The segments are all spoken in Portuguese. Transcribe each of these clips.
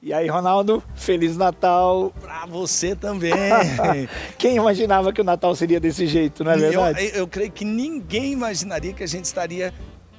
E aí, Ronaldo, Feliz Natal. Pra você também. Quem imaginava que o Natal seria desse jeito, não é verdade? Eu creio que ninguém imaginaria que a gente estaria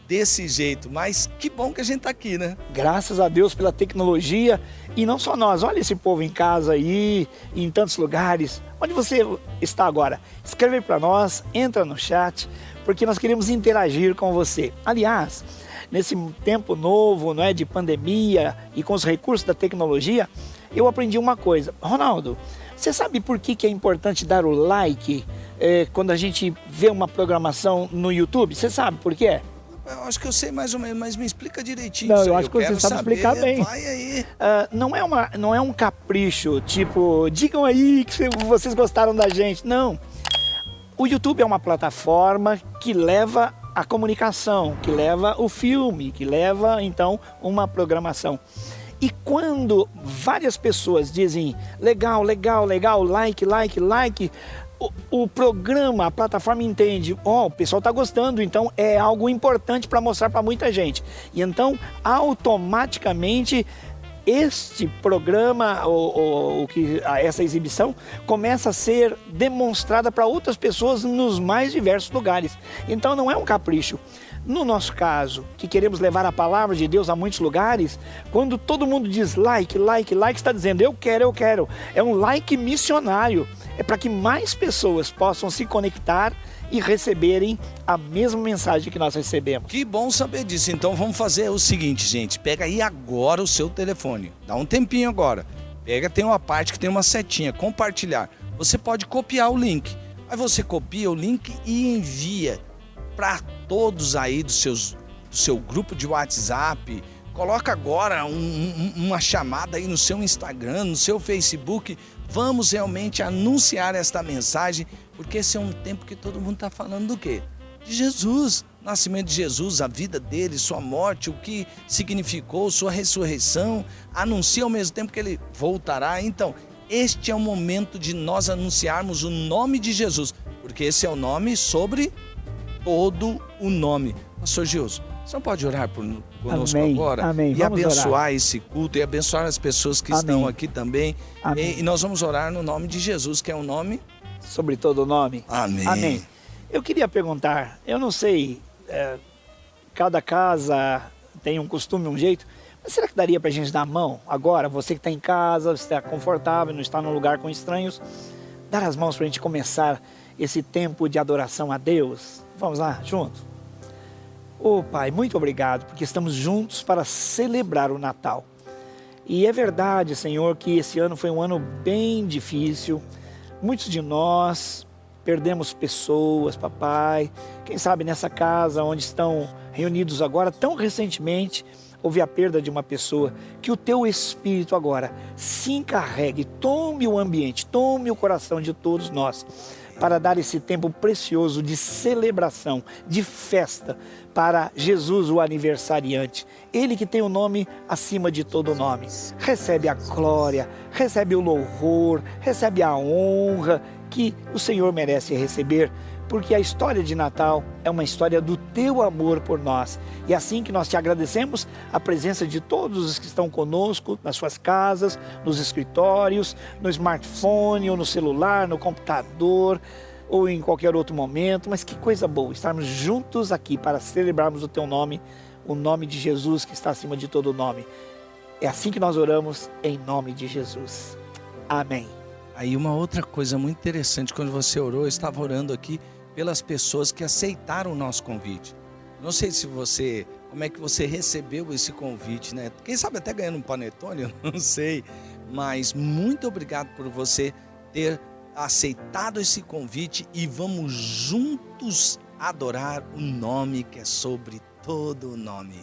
desse jeito, mas que bom que a gente tá aqui, né? Graças a Deus pela tecnologia, e não só nós, olha esse povo em casa aí, em tantos lugares. Onde você está agora? Escreve aí para nós, entra no chat, porque nós queremos interagir com você. Aliás, nesse tempo novo, não é, de pandemia e com os recursos da tecnologia, eu aprendi uma coisa. Ronaldo, você sabe por que é importante dar o like quando a gente vê uma programação no YouTube? Você sabe por quê? Eu acho que eu sei mais ou menos, mas me explica direitinho. Não, eu acho que você sabe explicar bem. Vai aí. Não é um capricho, tipo, digam aí que vocês gostaram da gente. Não. O YouTube é uma plataforma que leva a comunicação, que leva o filme, que leva, então, uma programação. E quando várias pessoas dizem legal, legal, legal, like, like, like, o programa, a plataforma entende, o pessoal está gostando, então é algo importante para mostrar para muita gente. E então, automaticamente, este programa, essa exibição, começa a ser demonstrada para outras pessoas nos mais diversos lugares. Então não é um capricho. No nosso caso, que queremos levar a palavra de Deus a muitos lugares, quando todo mundo diz like, like, like, está dizendo eu quero, eu quero. É um like missionário. É para que mais pessoas possam se conectar e receberem a mesma mensagem que nós recebemos. Que bom saber disso. Então vamos fazer o seguinte, gente. Pega aí agora o seu telefone. Dá um tempinho agora. Pega, tem uma parte que tem uma setinha, compartilhar. Você pode copiar o link. Aí você copia o link e envia para todos aí do seu grupo de WhatsApp. Coloca agora uma chamada aí no seu Instagram, no seu Facebook. Vamos realmente anunciar esta mensagem, porque esse é um tempo que todo mundo está falando do quê? De Jesus, nascimento de Jesus, a vida dele, sua morte, o que significou, sua ressurreição. Anuncia ao mesmo tempo que ele voltará. Então, este é o momento de nós anunciarmos o nome de Jesus, porque esse é o nome sobre todo o nome. Pastor Gilson, você não pode orar conosco agora? Amém. E abençoar esse culto e abençoar as pessoas que estão aqui também. E nós vamos orar no nome de Jesus, que é o nome sobre todo o nome. Amém. Amém. Eu queria perguntar, eu não sei, cada casa tem um costume, um jeito, mas será que daria pra gente dar a mão agora? Você que está em casa, você está confortável, não está num lugar com estranhos, dar as mãos pra gente começar esse tempo de adoração a Deus? Vamos lá, juntos? Pai, muito obrigado, porque estamos juntos para celebrar o Natal. E é verdade, Senhor, que esse ano foi um ano bem difícil. Muitos de nós perdemos pessoas, papai. Quem sabe nessa casa onde estão reunidos agora, tão recentemente, houve a perda de uma pessoa. Que o teu Espírito agora se encarregue, tome o ambiente, tome o coração de todos nós, para dar esse tempo precioso de celebração, de festa, para Jesus, o aniversariante. Ele que tem o nome acima de todo nome. Recebe a glória, recebe o louvor, recebe a honra que o Senhor merece receber, porque a história de Natal é uma história do teu amor por nós. E assim que nós te agradecemos, a presença de todos os que estão conosco, nas suas casas, nos escritórios, no smartphone, ou no celular, no computador, ou em qualquer outro momento. Mas que coisa boa estarmos juntos aqui para celebrarmos o teu nome, o nome de Jesus que está acima de todo nome. É assim que nós oramos, em nome de Jesus. Amém. Aí uma outra coisa muito interessante, quando você orou, eu estava orando aqui pelas pessoas que aceitaram o nosso convite. Não sei se como é que você recebeu esse convite, né? Quem sabe até ganhando um panetone, eu não sei. Mas muito obrigado por você ter aceitado esse convite e vamos juntos adorar o nome que é sobre todo o nome.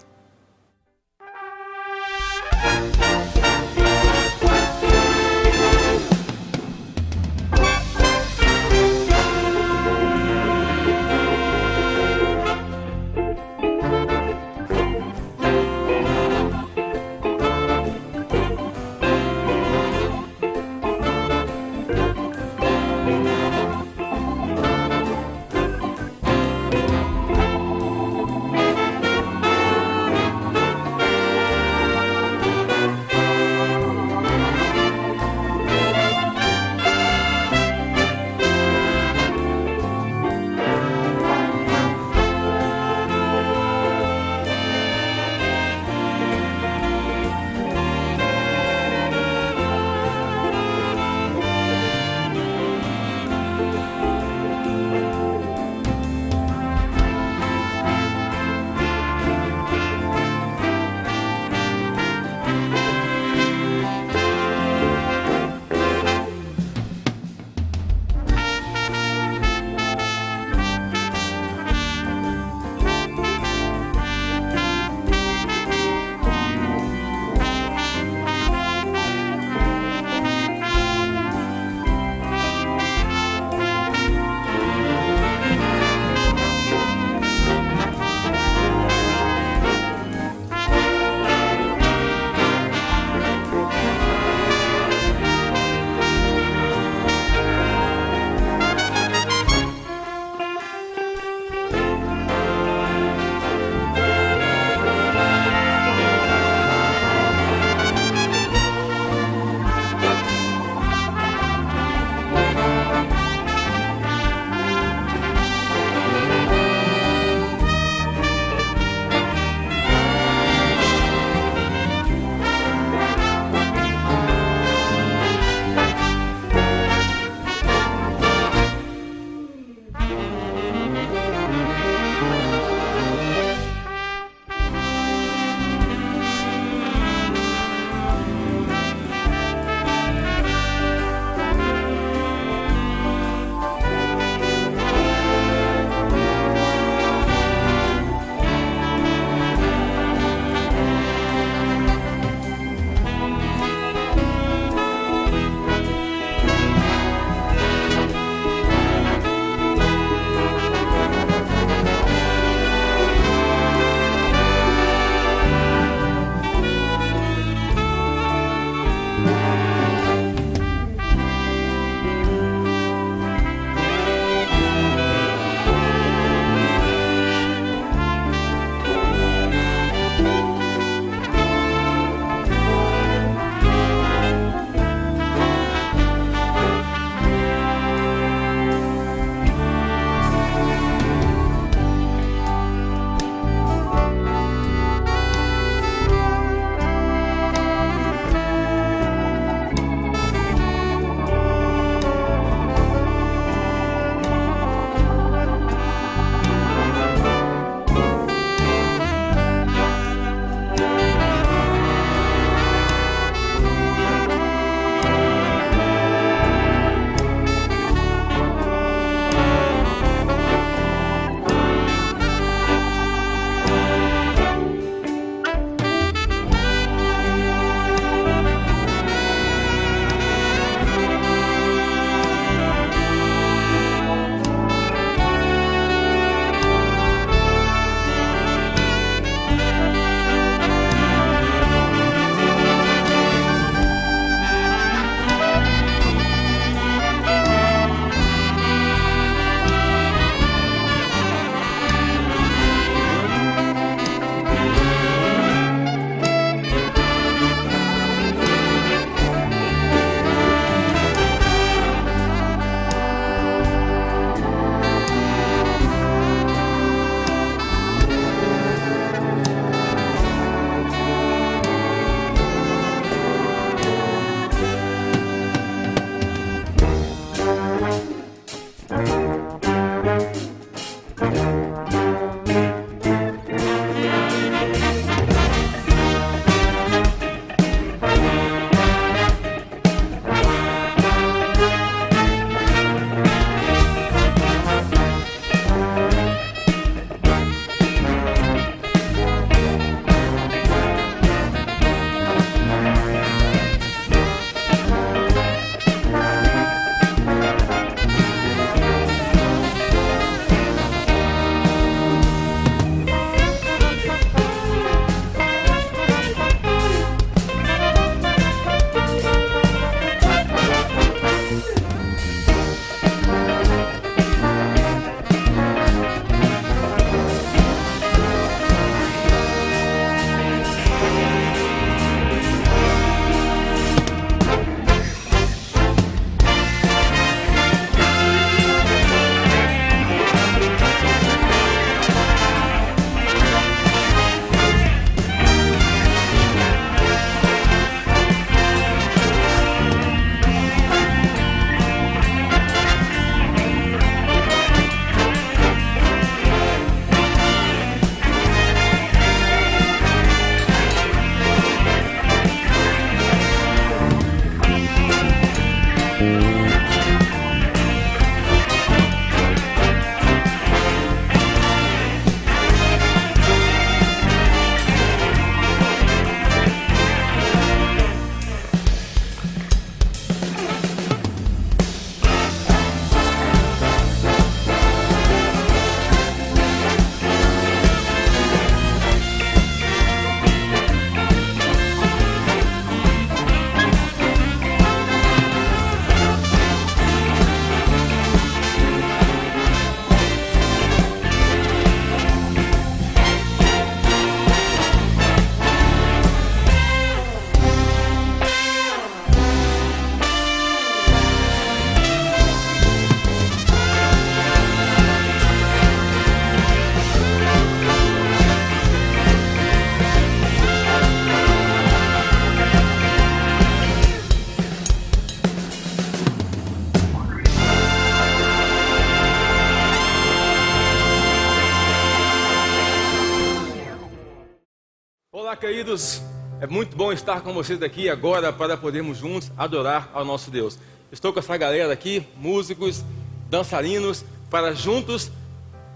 Olá, queridos. É muito bom estar com vocês aqui agora para podermos juntos adorar ao nosso Deus. Estou com essa galera aqui, músicos, dançarinos, para juntos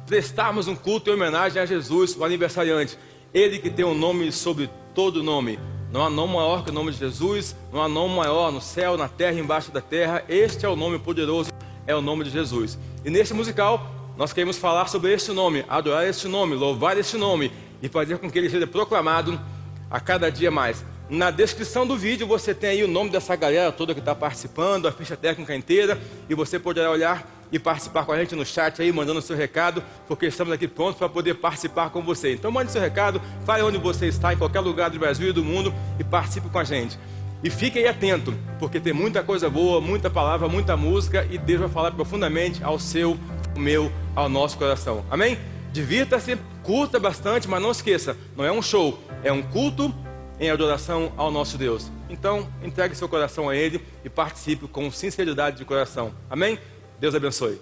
prestarmos um culto em homenagem a Jesus, o aniversariante. Ele que tem um nome sobre todo nome. Não há nome maior que o nome de Jesus, não há nome maior no céu, na terra, embaixo da terra. Este é o nome poderoso, é o nome de Jesus. E neste musical, nós queremos falar sobre este nome, adorar este nome, louvar este nome e fazer com que ele seja proclamado a cada dia mais. Na descrição do vídeo você tem aí o nome dessa galera toda que está participando, a ficha técnica inteira, e você poderá olhar e participar com a gente no chat aí, mandando seu recado, porque estamos aqui prontos para poder participar com você. Então mande seu recado, fale onde você está, em qualquer lugar do Brasil e do mundo, e participe com a gente. E fique aí atento, porque tem muita coisa boa, muita palavra, muita música, e Deus vai falar profundamente ao seu, ao meu, ao nosso coração. Amém? Divirta-se, curta bastante, mas não esqueça, não é um show, é um culto em adoração ao nosso Deus. Então, entregue seu coração a Ele e participe com sinceridade de coração. Amém? Deus abençoe.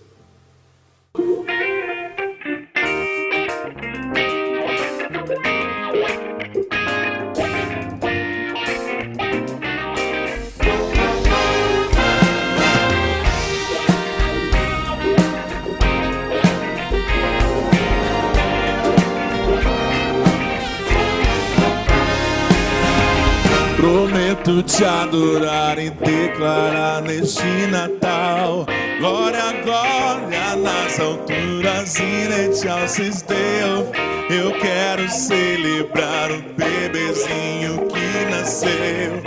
Prometo te adorar e declarar neste Natal glória, glória nas alturas e nete alces deu. Eu quero celebrar o bebezinho que nasceu,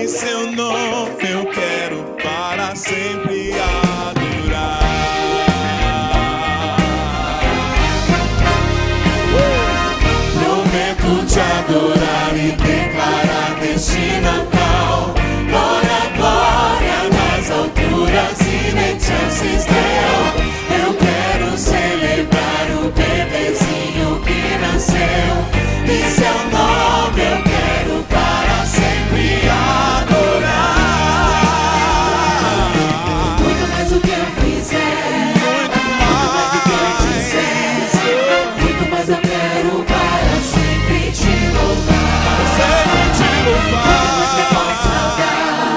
e seu nome eu quero para sempre adorar. Prometo te adorar e declarar neste Natal glória, glória nas alturas e nete alces deu. Eu quero celebrar o bebezinho que nasceu, e seu nome eu quero para sempre adorar. Muito mais do que eu fizer, muito mais do que eu disser, muito mais eu quero para sempre te louvar. Sempre te louvar. Muito mais que eu possa dar,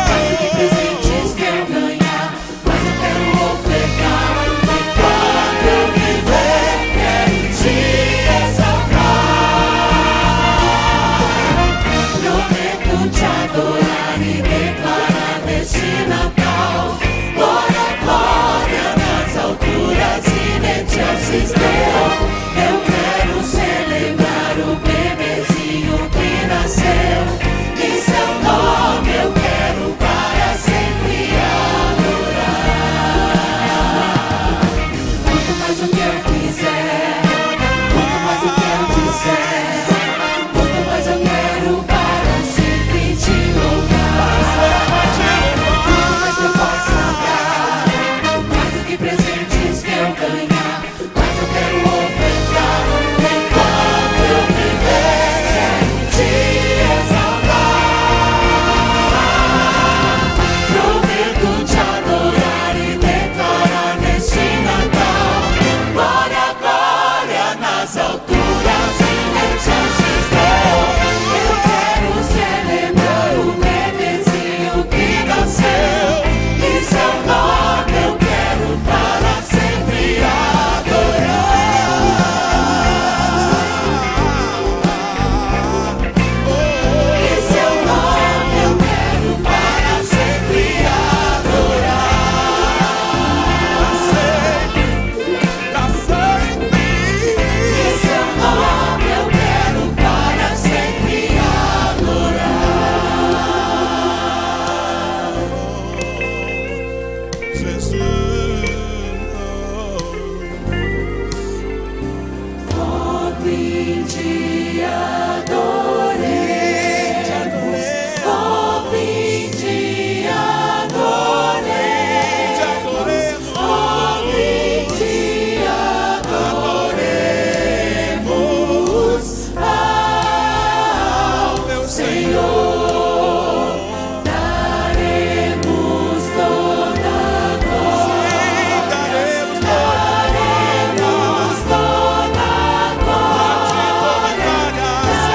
mais do que presentes que eu ganhar, mas eu quero ofertar. Enquanto eu viver, quero te exaltar. Prometo te adorar e declarar neste Natal glória, glória nas alturas e nete alces deu. Eu quero celebrar o bebezinho que nasceu, e seu nome eu quero para sempre adorar. Muito mais do que eu fizer, muito mais do que eu disser, muito mais eu quero para sempre te louvar. Muito mais que eu possa dar, mais do que presentes que eu ganhar, mas eu quero ofertar. Enquanto eu viver, quero te exaltar. Prometo te adorar e declarar neste Natal glória, glória nas alturas e nete alces deu. Eu quero celebrar o bebezinho que nasceu, e seu nome eu quero para sempre adorar. E seu nome eu quero para sempre adorar. E seu nome eu quero para sempre adorar. Só vim te adoremos, só vim te adoremos, só vim te adoremos ao meu Senhor. Daremos toda a glória, daremos toda a glória, daremos toda a glória.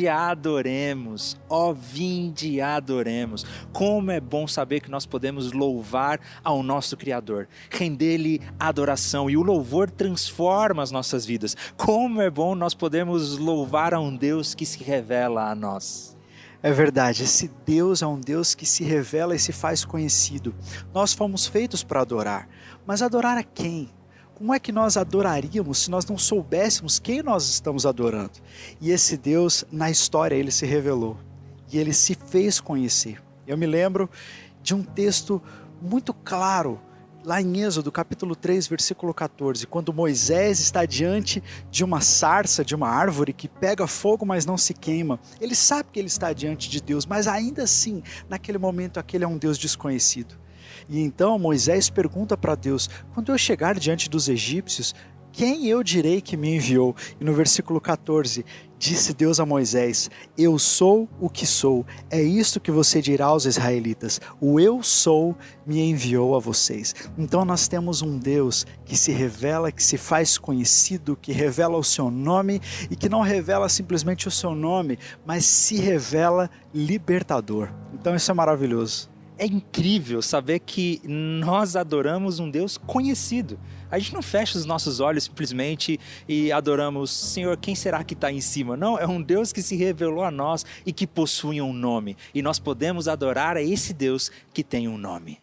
vinde adoremos, ó vinde adoremos. Como é bom saber que nós podemos louvar ao nosso Criador, render-lhe adoração, e o louvor transforma as nossas vidas. Como é bom nós podemos louvar a um Deus que se revela a nós. É verdade, esse Deus é um Deus que se revela e se faz conhecido. Nós fomos feitos para adorar, mas adorar a quem? Como é que nós adoraríamos se nós não soubéssemos quem nós estamos adorando? E esse Deus, na história, ele se revelou e ele se fez conhecer. Eu me lembro de um texto muito claro, lá em Êxodo, capítulo 3, versículo 14, quando Moisés está diante de uma sarça, de uma árvore que pega fogo, mas não se queima. Ele sabe que ele está diante de Deus, mas ainda assim, naquele momento, aquele é um Deus desconhecido. E então Moisés pergunta para Deus: quando eu chegar diante dos egípcios, quem eu direi que me enviou? E no versículo 14, disse Deus a Moisés: eu sou o que sou. É isto que você dirá aos israelitas: o eu sou me enviou a vocês. Então nós temos um Deus que se revela, que se faz conhecido, que revela o seu nome e que não revela simplesmente o seu nome, mas se revela libertador. Então isso é maravilhoso. É incrível saber que nós adoramos um Deus conhecido. A gente não fecha os nossos olhos simplesmente e adoramos: Senhor, quem será que está em cima? Não, é um Deus que se revelou a nós e que possui um nome. E nós podemos adorar a esse Deus que tem um nome.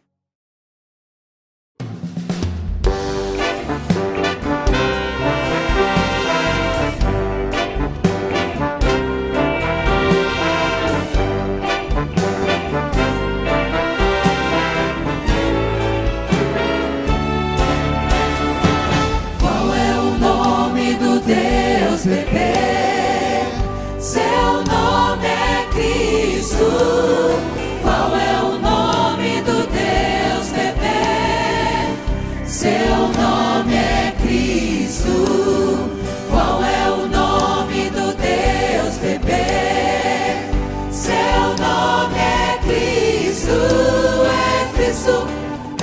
Deus bebê, seu nome é Cristo. Qual é o nome do Deus bebê? Seu nome é Cristo. Qual é o nome do Deus bebê? Seu nome é Cristo. É Cristo,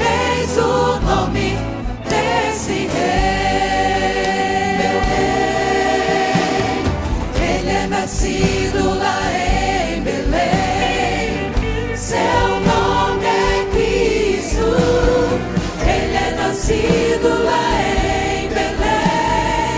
eis o nome desse rei. Nascido lá em Belém, seu nome é Cristo. Ele é nascido lá em Belém,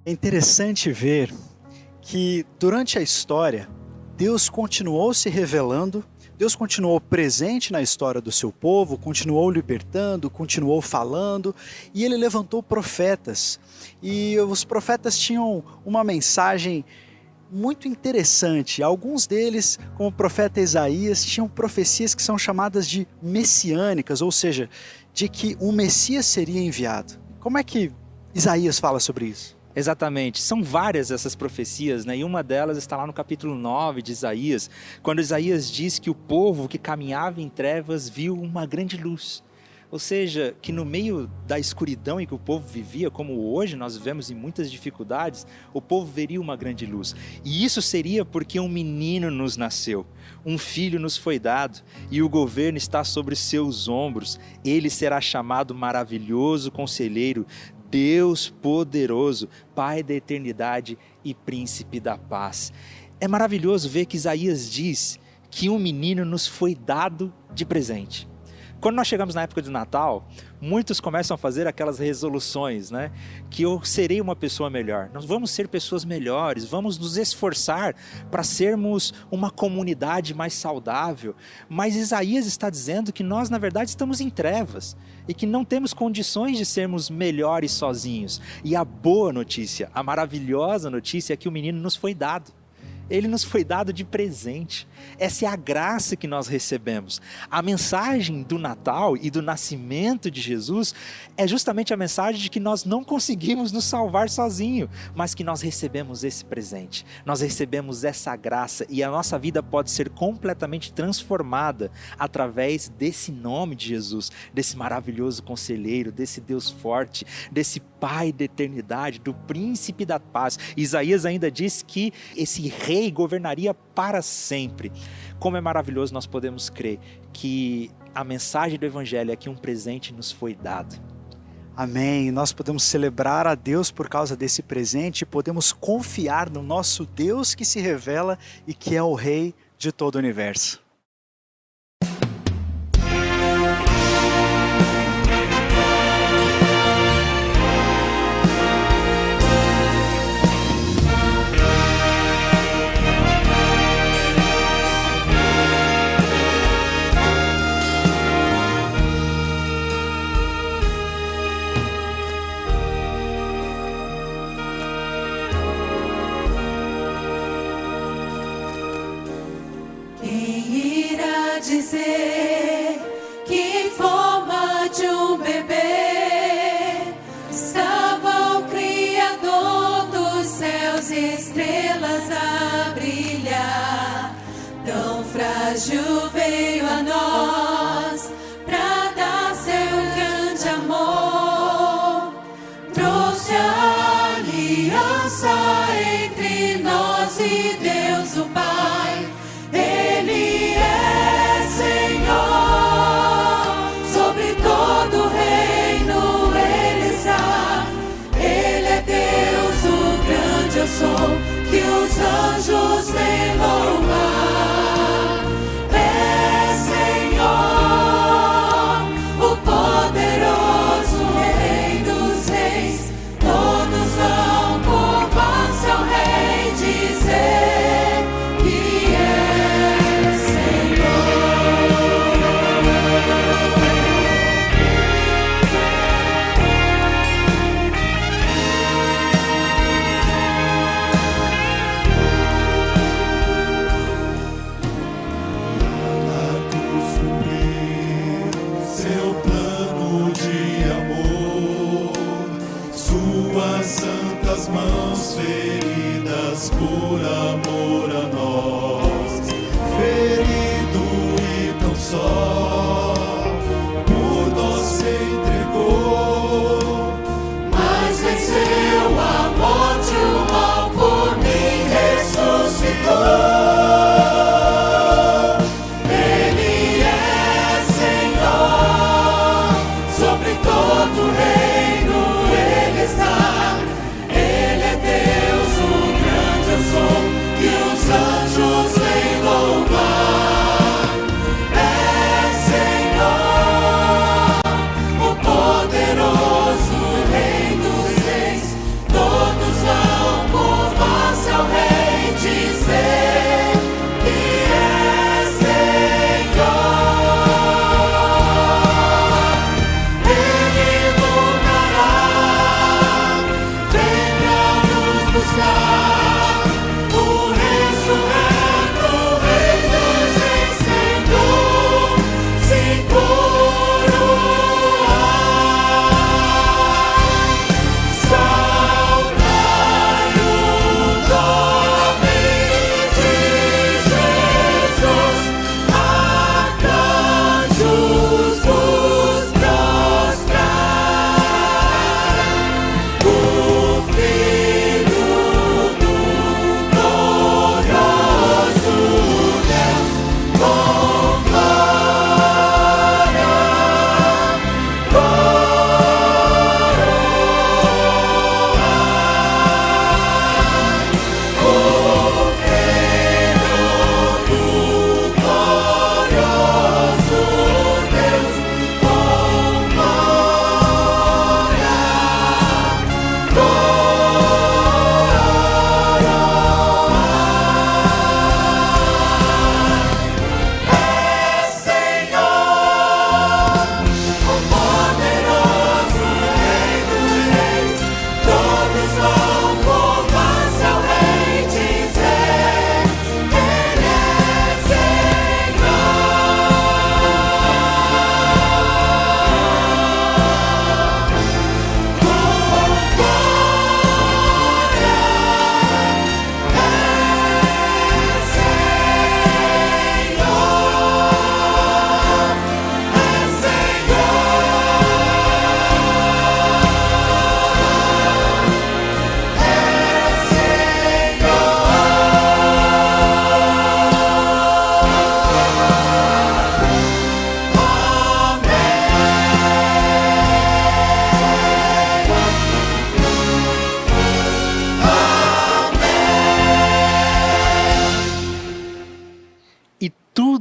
É interessante ver que durante a história, Deus continuou se revelando, Deus continuou presente na história do seu povo, continuou libertando, continuou falando, e ele levantou profetas. E os profetas tinham uma mensagem muito interessante. Alguns deles, como o profeta Isaías, tinham profecias que são chamadas de messiânicas, ou seja, de que um Messias seria enviado. Como é que Isaías fala sobre isso? Exatamente, são várias essas profecias, né? E uma delas está lá no capítulo 9 de Isaías, quando Isaías diz que o povo que caminhava em trevas viu uma grande luz. Ou seja, que no meio da escuridão em que o povo vivia, como hoje nós vivemos em muitas dificuldades, o povo veria uma grande luz. E isso seria porque um menino nos nasceu, um filho nos foi dado, e o governo está sobre seus ombros. Ele será chamado Maravilhoso Conselheiro, Deus Poderoso, Pai da Eternidade e Príncipe da Paz. É maravilhoso ver que Isaías diz que um menino nos foi dado de presente. Quando nós chegamos na época do Natal, muitos começam a fazer aquelas resoluções, né? Que eu serei uma pessoa melhor. Nós vamos ser pessoas melhores, vamos nos esforçar para sermos uma comunidade mais saudável. Mas Isaías está dizendo que nós, na verdade, estamos em trevas e que não temos condições de sermos melhores sozinhos. E a boa notícia, a maravilhosa notícia é que o menino nos foi dado. Ele nos foi dado de presente. Essa é a graça que nós recebemos. A mensagem do Natal e do nascimento de Jesus é justamente a mensagem de que nós não conseguimos nos salvar sozinhos, mas que nós recebemos esse presente. Nós recebemos essa graça e a nossa vida pode ser completamente transformada através desse nome de Jesus, desse maravilhoso conselheiro, desse Deus forte, desse Pai da eternidade, do Príncipe da Paz. Isaías ainda diz que esse rei governaria para sempre. Como é maravilhoso nós podemos crer que a mensagem do Evangelho é que um presente nos foi dado. Amém. Nós podemos celebrar a Deus por causa desse presente e podemos confiar no nosso Deus que se revela e que é o Rei de todo o universo. Dizer que em forma de um bebê estava o Criador dos céus e estrelas a brilhar. Tão frágil veio a nós pra dar seu grande amor. Trouxe a aliança entre nós e Deus o Pai. Ele é Senhor, sobre todo reino Ele está. Ele é Deus, o grande eu sou, que os anjos vêm louvar. É Senhor, o poderoso Rei dos reis. Todos vão curvar seu Rei, dizer que é seu plano de amor, suas santas mãos feridas por amor a nós, ferido e tão só, por nós se entregou, mas venceu a morte, o mal por mim ressuscitou. Ele é Senhor, sobre todo reino Ele está. Ele é Deus, o grande eu sou, que os anjos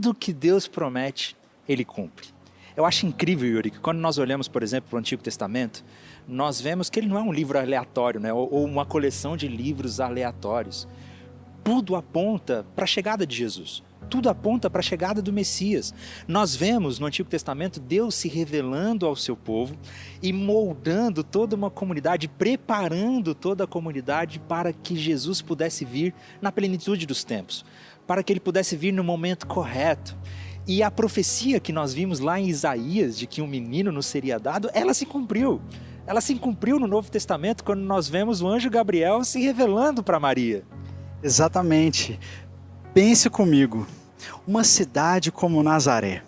Tudo que Deus promete, Ele cumpre. Eu acho incrível, Yuri, que quando nós olhamos, por exemplo, para o Antigo Testamento, nós vemos que ele não é um livro aleatório, né? ou uma coleção de livros aleatórios. Tudo aponta para a chegada de Jesus. Tudo aponta para a chegada do Messias. Nós vemos no Antigo Testamento Deus se revelando ao seu povo e moldando toda uma comunidade, preparando toda a comunidade para que Jesus pudesse vir na plenitude dos tempos, para que ele pudesse vir no momento correto. E a profecia que nós vimos lá em Isaías, de que um menino nos seria dado, ela se cumpriu. Ela se cumpriu no Novo Testamento, quando nós vemos o anjo Gabriel se revelando para Maria. Exatamente. Pense comigo, uma cidade como Nazaré,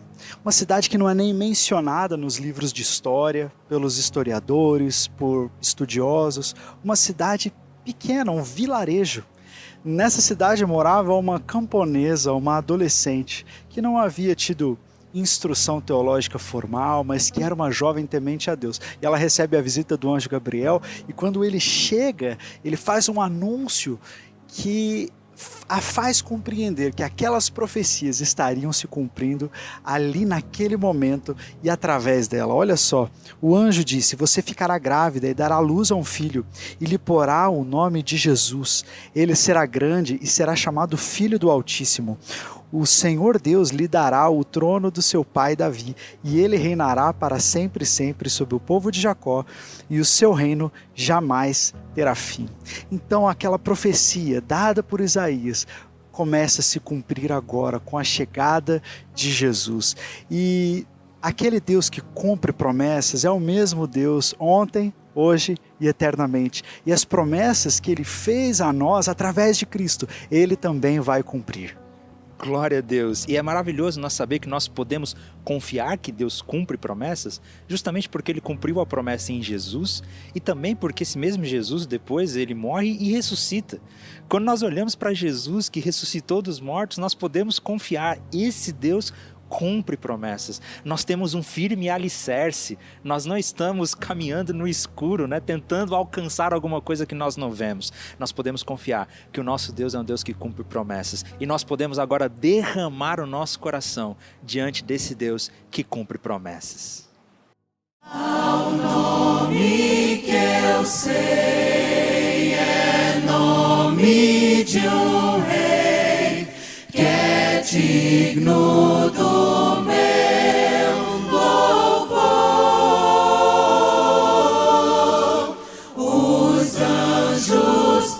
uma cidade que não é nem mencionada nos livros de história, pelos historiadores, por estudiosos, uma cidade pequena, um vilarejo. Nessa cidade morava uma camponesa, uma adolescente, que não havia tido instrução teológica formal, mas que era uma jovem temente a Deus. E ela recebe a visita do anjo Gabriel, e quando ele chega, ele faz um anúncio que a faz compreender que aquelas profecias estariam se cumprindo ali naquele momento e através dela. Olha só, o anjo disse: você ficará grávida e dará luz a um filho e lhe porá o nome de Jesus. Ele será grande e será chamado Filho do Altíssimo. O Senhor Deus lhe dará o trono do seu pai Davi, e ele reinará para sempre e sempre sobre o povo de Jacó, e o seu reino jamais terá fim. Então aquela profecia dada por Isaías começa a se cumprir agora com a chegada de Jesus. E aquele Deus que cumpre promessas é o mesmo Deus ontem, hoje e eternamente. E as promessas que ele fez a nós através de Cristo, ele também vai cumprir. Glória a Deus. E é maravilhoso nós saber que nós podemos confiar que Deus cumpre promessas, justamente porque ele cumpriu a promessa em Jesus e também porque esse mesmo Jesus depois ele morre e ressuscita. Quando nós olhamos para Jesus que ressuscitou dos mortos, nós podemos confiar, esse Deus cumpre promessas. Nós temos um firme alicerce. Nós não estamos caminhando no escuro, né, tentando alcançar alguma coisa que nós não vemos. Nós podemos confiar que o nosso Deus é um Deus que cumpre promessas. E nós podemos agora derramar o nosso coração diante desse Deus que cumpre promessas. Ao nome que eu sei é nome de um rei que é digno do meu louvor. Os anjos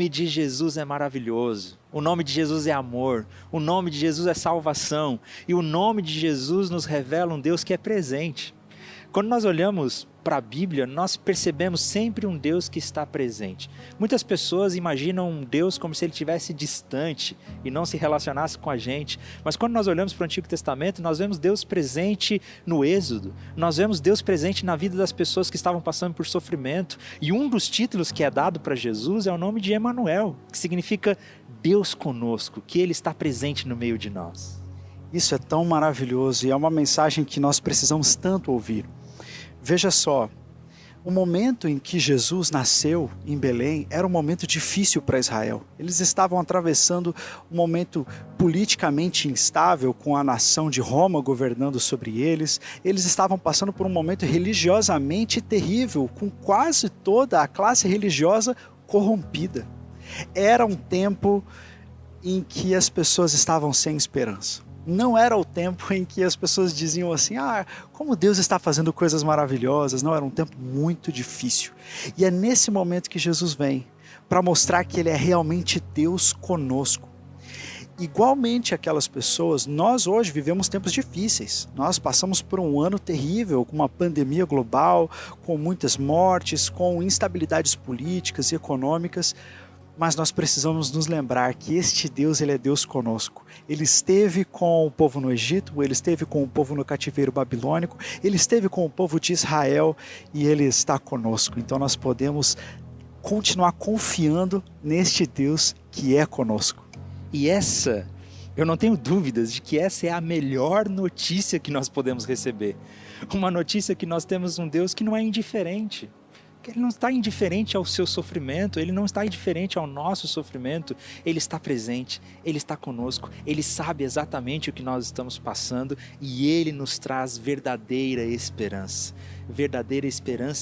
nome de Jesus é maravilhoso. O nome de Jesus é amor. O nome de Jesus é salvação. E o nome de Jesus nos revela um Deus que é presente. Quando nós olhamos para a Bíblia, nós percebemos sempre um Deus que está presente. Muitas pessoas imaginam um Deus como se ele estivesse distante e não se relacionasse com a gente. Mas quando nós olhamos para o Antigo Testamento, nós vemos Deus presente no Êxodo. Nós vemos Deus presente na vida das pessoas que estavam passando por sofrimento. E um dos títulos que é dado para Jesus é o nome de Emanuel, que significa Deus conosco, que Ele está presente no meio de nós. Isso é tão maravilhoso e é uma mensagem que nós precisamos tanto ouvir. Veja só, o momento em que Jesus nasceu em Belém era um momento difícil para Israel. Eles estavam atravessando um momento politicamente instável, com a nação de Roma governando sobre eles. Eles estavam passando por um momento religiosamente terrível, com quase toda a classe religiosa corrompida. Era um tempo em que as pessoas estavam sem esperança. Não era o tempo em que as pessoas diziam assim, como Deus está fazendo coisas maravilhosas. Não, era um tempo muito difícil. E é nesse momento que Jesus vem para mostrar que Ele é realmente Deus conosco. Igualmente aquelas pessoas, nós hoje vivemos tempos difíceis. Nós passamos por um ano terrível, com uma pandemia global, com muitas mortes, com instabilidades políticas e econômicas. Mas nós precisamos nos lembrar que este Deus, Ele é Deus conosco. Ele esteve com o povo no Egito, Ele esteve com o povo no cativeiro babilônico, Ele esteve com o povo de Israel e Ele está conosco. Então nós podemos continuar confiando neste Deus que é conosco. E eu não tenho dúvidas de que essa é a melhor notícia que nós podemos receber. Uma notícia que nós temos um Deus que não é indiferente. Ele não está indiferente ao seu sofrimento, Ele não está indiferente ao nosso sofrimento, Ele está presente, Ele está conosco, Ele sabe exatamente o que nós estamos passando e Ele nos traz verdadeira esperança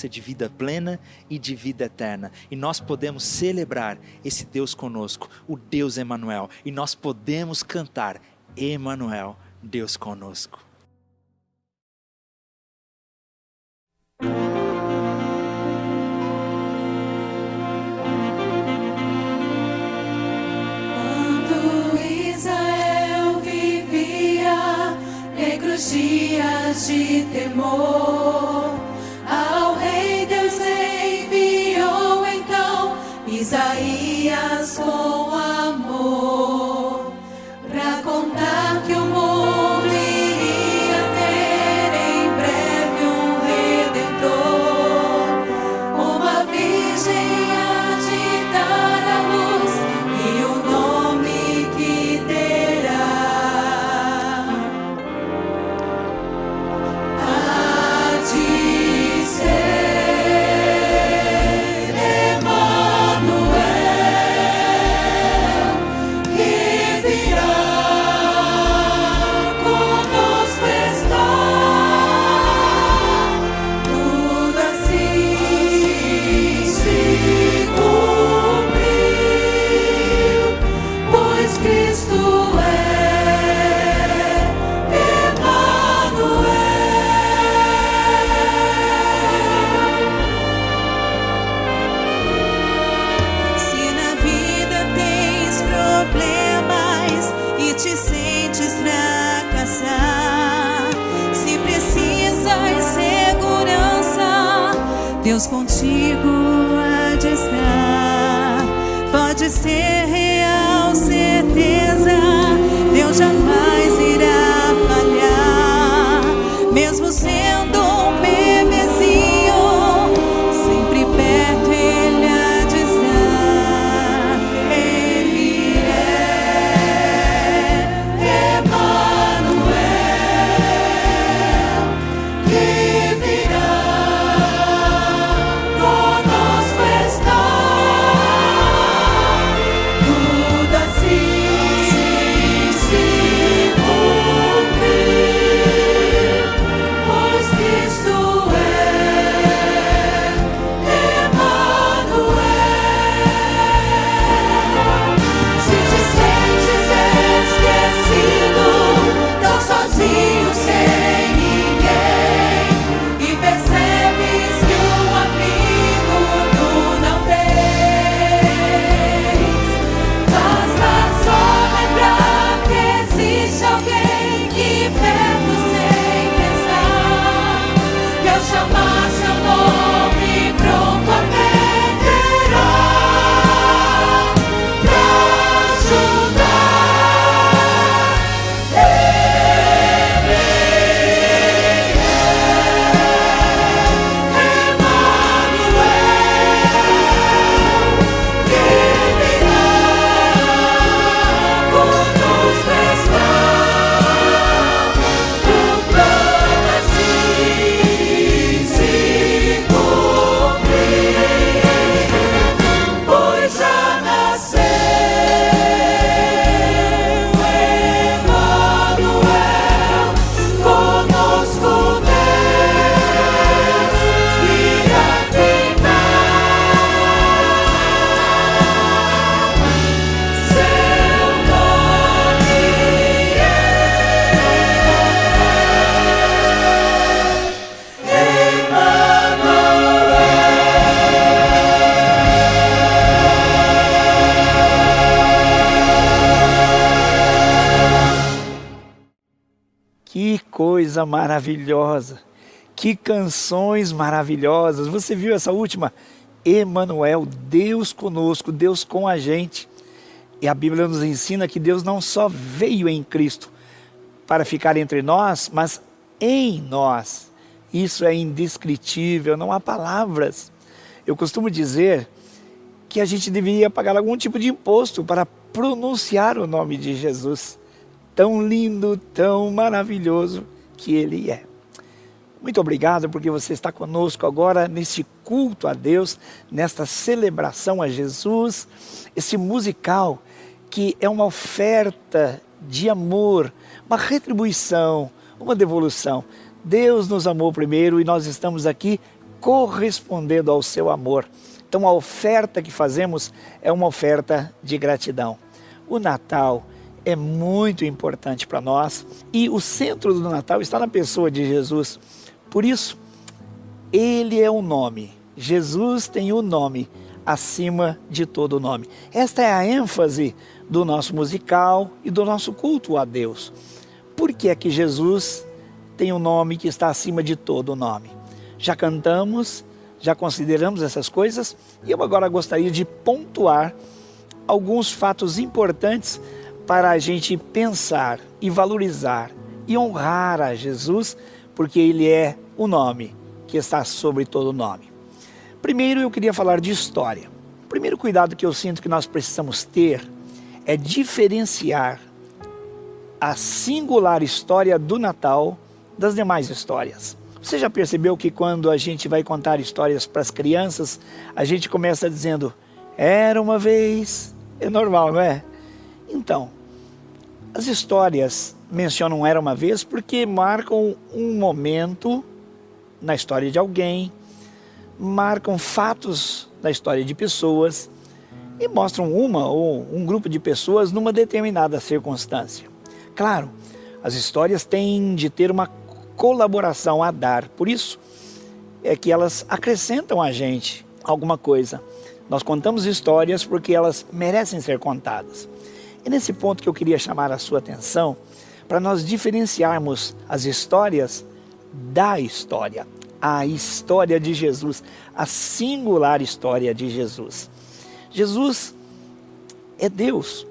de vida plena e de vida eterna. E nós podemos celebrar esse Deus conosco, o Deus Emanuel, e nós podemos cantar Emanuel, Deus conosco. Dias de temor, ao Rei Deus enviou então Isaías com amor, pra contar que o mundo iria ter em breve um Redentor, uma virgem há de dar à luz e o nome que terá. Deus contigo há de estar, pode ser real certeza, Deus jamais irá falhar, mesmo sendo um bebezinho, sempre perto Ele há de estar. Ele é Emanuel, que virá. This chamar seu nome, pronto atenderá pra ajudar. Ele é Emanuel, que virá conosco está. O plano assim se cumprir, pois já nasceu Emanuel, conosco Deus irá ficar. Seu nome Que coisa maravilhosa! Que canções maravilhosas! Você viu essa última? Emanuel, Deus conosco, Deus com a gente. E a Bíblia nos ensina que Deus não só veio em Cristo para ficar entre nós, mas em nós. Isso é indescritível, não há palavras. Eu costumo dizer que a gente deveria pagar algum tipo de imposto para pronunciar o nome de Jesus. Tão lindo, tão maravilhoso que Ele é. Muito obrigado porque você está conosco agora nesse culto a Deus, nesta celebração a Jesus, esse musical que é uma oferta de amor, uma retribuição, uma devolução. Deus nos amou primeiro e nós estamos aqui correspondendo ao seu amor. Então a oferta que fazemos é uma oferta de gratidão. O Natal é muito importante para nós e o centro do Natal está na pessoa de Jesus. Por isso, Ele é o nome. Jesus tem o nome acima de todo nome. Esta é a ênfase do nosso musical e do nosso culto a Deus. Por que é que Jesus tem um nome que está acima de todo nome? Já cantamos, já consideramos essas coisas e eu agora gostaria de pontuar alguns fatos importantes para a gente pensar e valorizar e honrar a Jesus, porque Ele é o nome que está sobre todo nome. Primeiro eu queria falar de história. O primeiro cuidado que eu sinto que nós precisamos ter é diferenciar a singular história do Natal das demais histórias. Você já percebeu que quando a gente vai contar histórias para as crianças, a gente começa dizendo, era uma vez, é normal, não é? Então, as histórias mencionam era uma vez porque marcam um momento na história de alguém, marcam fatos na história de pessoas e mostram uma ou um grupo de pessoas numa determinada circunstância. Claro, as histórias têm de ter uma colaboração a dar, por isso é que elas acrescentam a gente alguma coisa. Nós contamos histórias porque elas merecem ser contadas. E nesse ponto que eu queria chamar a sua atenção, para nós diferenciarmos as histórias da história, a história de Jesus, a singular história de Jesus. Jesus é Deus.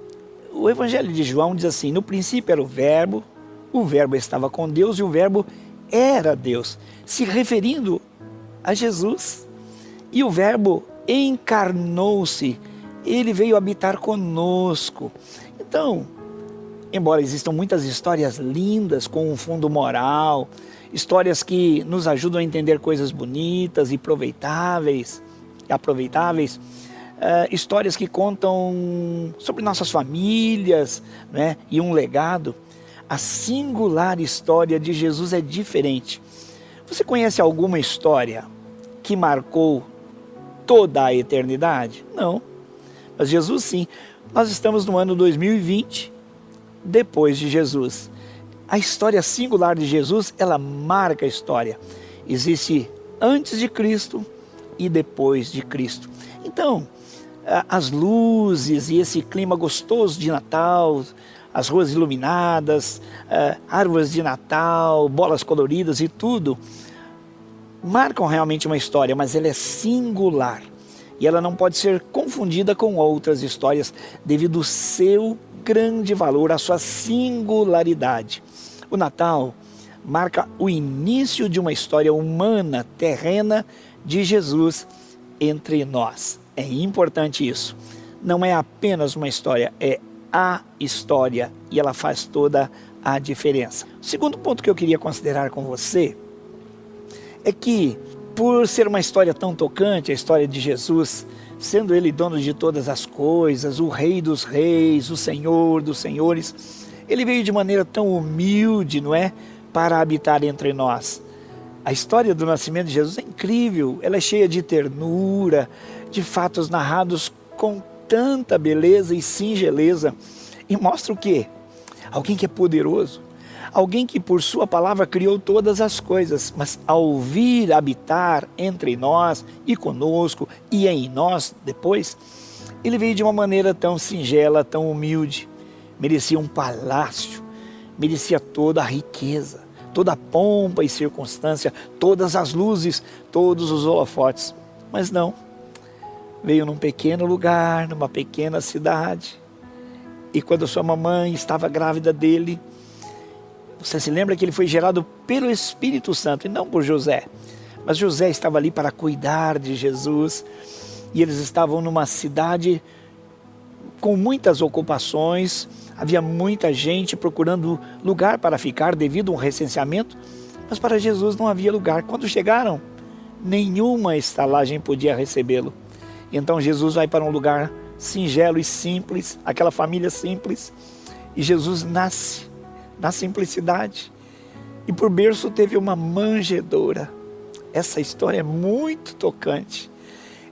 O Evangelho de João diz assim, no princípio era o Verbo estava com Deus e o Verbo era Deus, se referindo a Jesus. E o Verbo encarnou-se, Ele veio habitar conosco. Então, embora existam muitas histórias lindas com um fundo moral, histórias que nos ajudam a entender coisas bonitas e aproveitáveis, histórias que contam sobre nossas famílias, né, e um legado, a singular história de Jesus é diferente. Você conhece alguma história que marcou toda a eternidade? Não, mas Jesus sim. Nós estamos no ano 2020, depois de Jesus. A história singular de Jesus, ela marca a história. Existe antes de Cristo e depois de Cristo. Então, as luzes e esse clima gostoso de Natal, as ruas iluminadas, árvores de Natal, bolas coloridas e tudo, marcam realmente uma história, mas ela é singular. E ela não pode ser confundida com outras histórias devido ao seu grande valor, à sua singularidade. O Natal marca o início de uma história humana, terrena, de Jesus entre nós. É importante isso. Não é apenas uma história, é a história, e ela faz toda a diferença. O segundo ponto que eu queria considerar com você é que, por ser uma história tão tocante, a história de Jesus, sendo ele dono de todas as coisas, o Rei dos Reis, o Senhor dos Senhores, ele veio de maneira tão humilde, não é? Para habitar entre nós. A história do nascimento de Jesus é incrível, ela é cheia de ternura, de fatos narrados com tanta beleza e singeleza, e mostra o quê? Alguém que é poderoso, alguém que por sua palavra criou todas as coisas, mas ao vir habitar entre nós e conosco e em nós depois, ele veio de uma maneira tão singela, tão humilde, merecia um palácio, merecia toda a riqueza, toda a pompa e circunstância, todas as luzes, todos os holofotes, mas não, veio num pequeno lugar, numa pequena cidade, e quando sua mamãe estava grávida dele, você se lembra que ele foi gerado pelo Espírito Santo e não por José. Mas José estava ali para cuidar de Jesus. E eles estavam numa cidade com muitas ocupações. Havia muita gente procurando lugar para ficar devido a um recenseamento. Mas para Jesus não havia lugar. Quando chegaram, nenhuma estalagem podia recebê-lo. Então Jesus vai para um lugar singelo e simples, aquela família simples. E Jesus nasce na simplicidade, e por berço teve uma manjedoura. Essa história é muito tocante,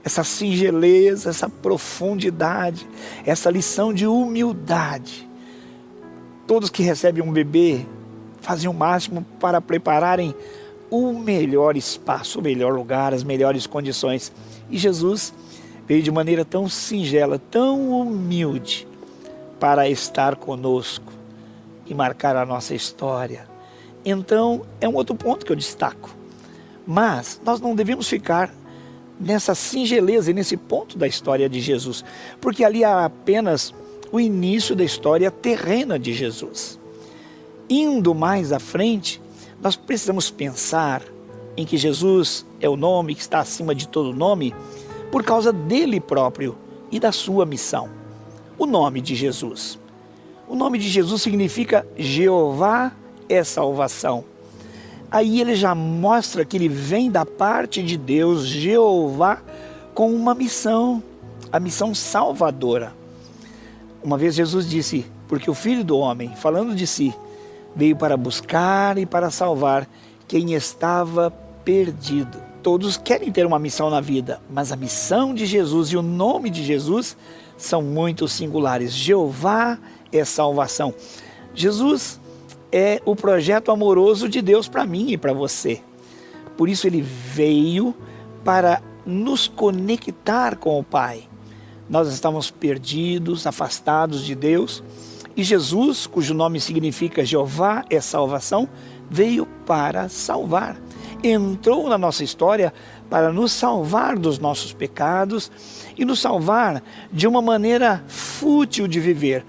essa singeleza, essa profundidade, essa lição de humildade. Todos que recebem um bebê fazem o máximo para prepararem o melhor espaço, o melhor lugar, as melhores condições, e Jesus veio de maneira tão singela, tão humilde, para estar conosco e marcar a nossa história. Então, é um outro ponto que eu destaco. Mas nós não devemos ficar nessa singeleza e nesse ponto da história de Jesus, porque ali há apenas o início da história terrena de Jesus. Indo mais à frente, nós precisamos pensar em que Jesus é o nome que está acima de todo nome, por causa dele próprio e da sua missão. O nome de Jesus. O nome de Jesus significa Jeová é salvação. Aí ele já mostra que ele vem da parte de Deus, Jeová, com uma missão, a missão salvadora. Uma vez Jesus disse, porque o Filho do Homem, falando de si, veio para buscar e para salvar quem estava perdido. Todos querem ter uma missão na vida, mas a missão de Jesus e o nome de Jesus são muito singulares. Jeová é salvação. Jesus é o projeto amoroso de Deus para mim e para você. Por isso ele veio para nos conectar com o Pai. Nós estávamos perdidos, afastados de Deus, e Jesus, cujo nome significa Jeová é salvação, veio para salvar. Entrou na nossa história para nos salvar dos nossos pecados e nos salvar de uma maneira fútil de viver,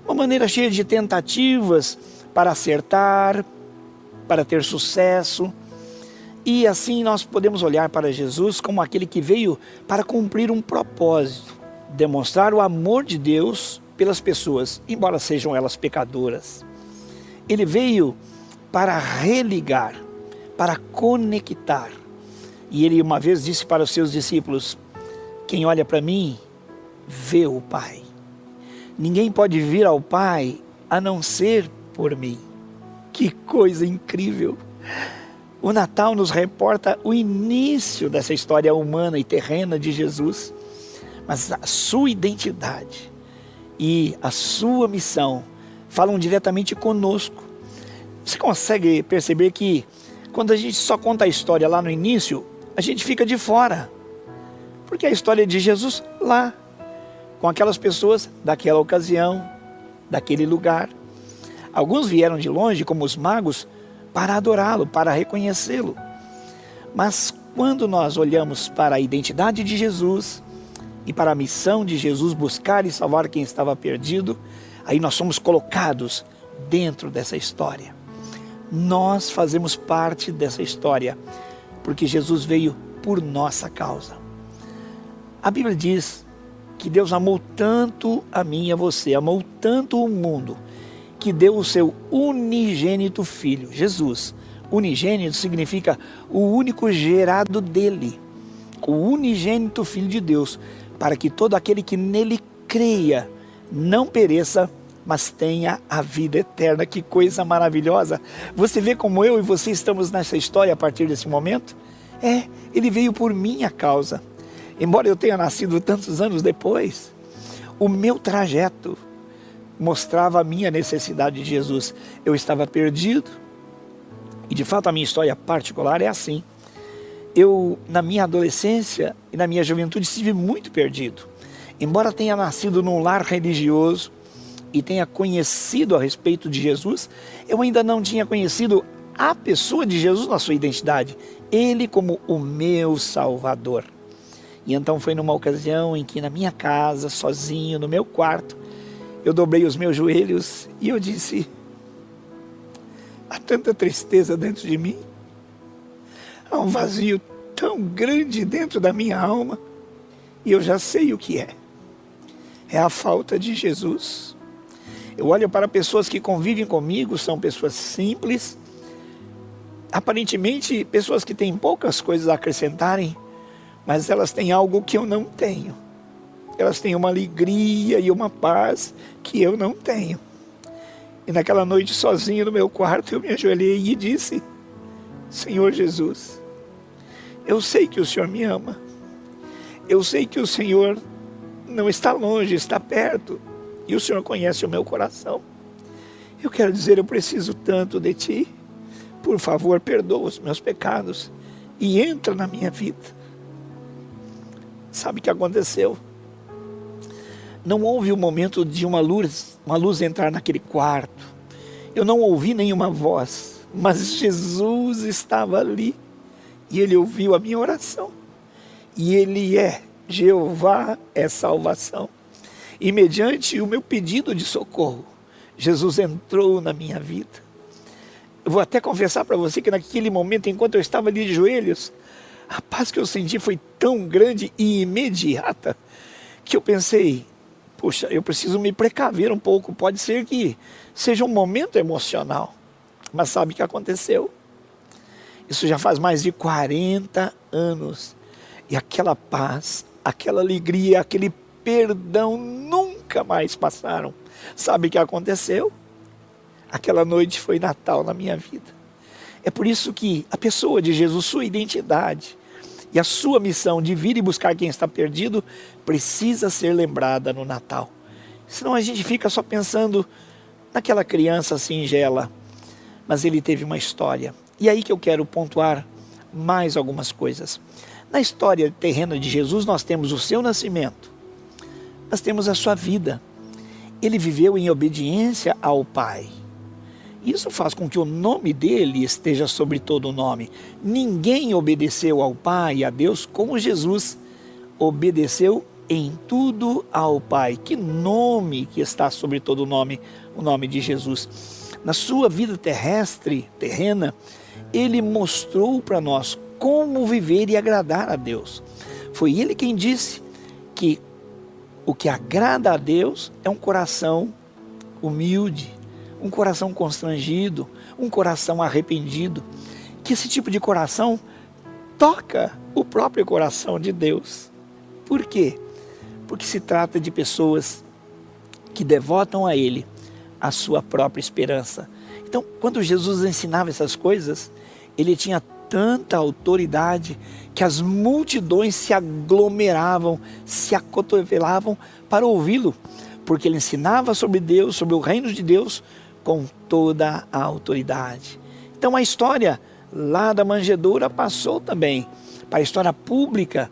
uma maneira cheia de tentativas para acertar, para ter sucesso. E assim nós podemos olhar para Jesus como aquele que veio para cumprir um propósito, demonstrar o amor de Deus pelas pessoas, embora sejam elas pecadoras. Ele veio para religar, para conectar. E ele uma vez disse para os seus discípulos, quem olha para mim, vê o Pai. Ninguém pode vir ao Pai a não ser por mim. Que coisa incrível! O Natal nos reporta o início dessa história humana e terrena de Jesus, mas a sua identidade e a sua missão falam diretamente conosco. Você consegue perceber que quando a gente só conta a história lá no início, a gente fica de fora, porque a história de Jesus lá, com aquelas pessoas daquela ocasião, daquele lugar. Alguns vieram de longe, como os magos, para adorá-lo, para reconhecê-lo. Mas quando nós olhamos para a identidade de Jesus e para a missão de Jesus buscar e salvar quem estava perdido, aí nós somos colocados dentro dessa história. Nós fazemos parte dessa história, porque Jesus veio por nossa causa. A Bíblia diz que Deus amou tanto a mim e a você, amou tanto o mundo, que deu o seu unigênito Filho, Jesus. Unigênito significa o único gerado dele, o unigênito Filho de Deus, para que todo aquele que nele creia não pereça, mas tenha a vida eterna. Que coisa maravilhosa! Você vê como eu e você estamos nessa história a partir desse momento? Ele veio por minha causa. Embora eu tenha nascido tantos anos depois, o meu trajeto mostrava a minha necessidade de Jesus. Eu estava perdido, e de fato a minha história particular é assim. Eu, na minha adolescência e na minha juventude, estive muito perdido. Embora tenha nascido num lar religioso e tenha conhecido a respeito de Jesus, eu ainda não tinha conhecido a pessoa de Jesus na sua identidade, ele como o meu Salvador. E então foi numa ocasião em que na minha casa, sozinho, no meu quarto, eu dobrei os meus joelhos e eu disse: há tanta tristeza dentro de mim, há um vazio tão grande dentro da minha alma, e eu já sei o que é a falta de Jesus. Eu olho para pessoas que convivem comigo, são pessoas simples, aparentemente pessoas que têm poucas coisas a acrescentarem, mas elas têm algo que eu não tenho. Elas têm uma alegria e uma paz que eu não tenho. E naquela noite, sozinho no meu quarto, eu me ajoelhei e disse: Senhor Jesus, eu sei que o Senhor me ama. Eu sei que o Senhor não está longe, está perto. E o Senhor conhece o meu coração. Eu quero dizer, eu preciso tanto de Ti. Por favor, perdoa os meus pecados e entra na minha vida. Sabe o que aconteceu? Não houve o momento de uma luz entrar naquele quarto. Eu não ouvi nenhuma voz, mas Jesus estava ali e Ele ouviu a minha oração. E Ele Jeová é salvação. E mediante o meu pedido de socorro, Jesus entrou na minha vida. Eu vou até confessar para você que naquele momento, enquanto eu estava ali de joelhos, a paz que eu senti foi tão grande e imediata que eu pensei: puxa, eu preciso me precaver um pouco, pode ser que seja um momento emocional. Mas sabe o que aconteceu? Isso já faz mais de 40 anos. E aquela paz, aquela alegria, aquele perdão nunca mais passaram. Sabe o que aconteceu? Aquela noite foi Natal na minha vida. É por isso que a pessoa de Jesus, sua identidade e a sua missão de vir e buscar quem está perdido precisa ser lembrada no Natal. Senão a gente fica só pensando naquela criança singela. Mas ele teve uma história. E aí que eu quero pontuar mais algumas coisas. Na história terrena de Jesus nós temos o seu nascimento. Nós temos a sua vida. Ele viveu em obediência ao Pai. Isso faz com que o nome dele esteja sobre todo o nome. Ninguém obedeceu ao Pai e a Deus como Jesus obedeceu em tudo ao Pai. Que nome que está sobre todo o nome de Jesus. Na sua vida terrena, ele mostrou para nós como viver e agradar a Deus. Foi ele quem disse que o que agrada a Deus é um coração humilde, um coração constrangido, um coração arrependido. Que esse tipo de coração toca o próprio coração de Deus. Por quê? Porque se trata de pessoas que devotam a Ele a sua própria esperança. Então, quando Jesus ensinava essas coisas, Ele tinha tanta autoridade que as multidões se aglomeravam, se acotovelavam para ouvi-lo, porque ele ensinava sobre Deus, sobre o reino de Deus, com toda a autoridade. Então a história lá da manjedoura passou também para a história pública,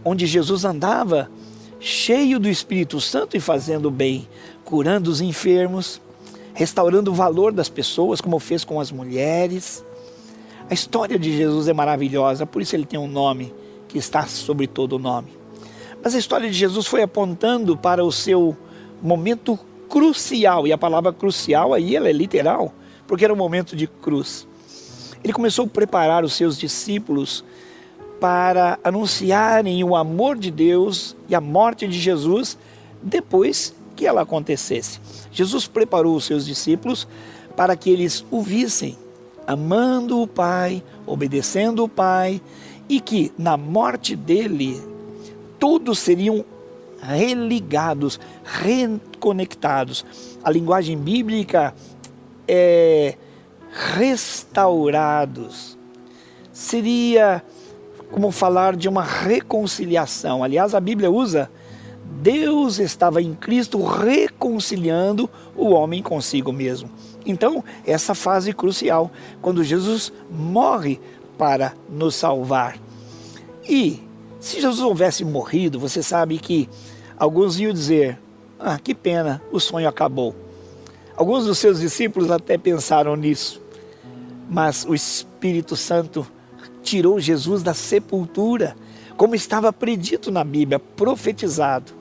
onde Jesus andava cheio do Espírito Santo e fazendo bem, curando os enfermos, restaurando o valor das pessoas, como fez com as mulheres. A história de Jesus é maravilhosa, por isso ele tem um nome que está sobre todo o nome. Mas a história de Jesus foi apontando para o seu momento crucial, e a palavra crucial aí ela é literal, porque era um momento de cruz. Ele começou a preparar os seus discípulos para anunciarem o amor de Deus e a morte de Jesus depois que ela acontecesse. Jesus preparou os seus discípulos para que eles o vissem, amando o Pai, obedecendo o Pai, e que na morte dele todos seriam religados, reconectados. A linguagem bíblica é restaurados. Seria como falar de uma reconciliação. Aliás, a Bíblia usa: Deus estava em Cristo reconciliando o homem consigo mesmo. Então, essa fase crucial, quando Jesus morre para nos salvar. E se Jesus houvesse morrido, você sabe que alguns iam dizer: ah, que pena, o sonho acabou. Alguns dos seus discípulos até pensaram nisso. Mas o Espírito Santo tirou Jesus da sepultura, como estava predito na Bíblia, profetizado.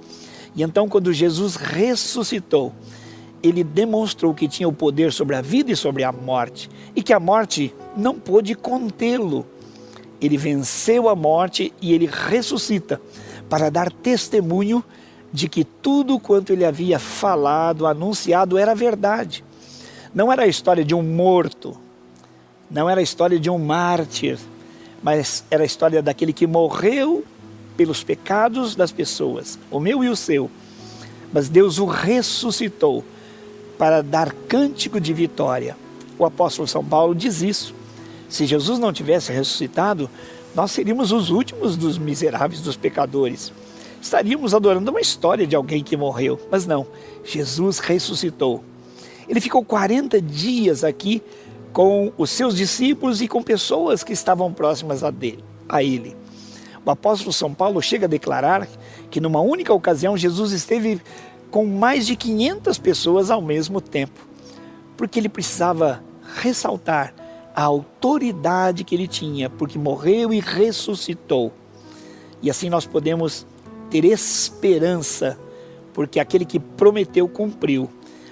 E então, quando Jesus ressuscitou, ele demonstrou que tinha o poder sobre a vida e sobre a morte, e que a morte não pôde contê-lo. Ele venceu a morte e ele ressuscita para dar testemunho de que tudo quanto ele havia falado, anunciado, era verdade. Não era a história de um morto, não era a história de um mártir, mas era a história daquele que morreu pelos pecados das pessoas, o meu e o seu. Mas Deus o ressuscitou para dar cântico de vitória. O apóstolo São Paulo diz isso. Se Jesus não tivesse ressuscitado, nós seríamos os últimos dos miseráveis, dos pecadores. Estaríamos adorando uma história de alguém que morreu. Mas não, Jesus ressuscitou. Ele ficou 40 dias aqui com os seus discípulos e com pessoas que estavam próximas a ele. O apóstolo São Paulo chega a declarar que numa única ocasião Jesus esteve com mais de 500 pessoas ao mesmo tempo, porque ele precisava ressaltar a autoridade que ele tinha, porque morreu e ressuscitou. E assim nós podemos ter esperança, porque aquele que prometeu cumpriu.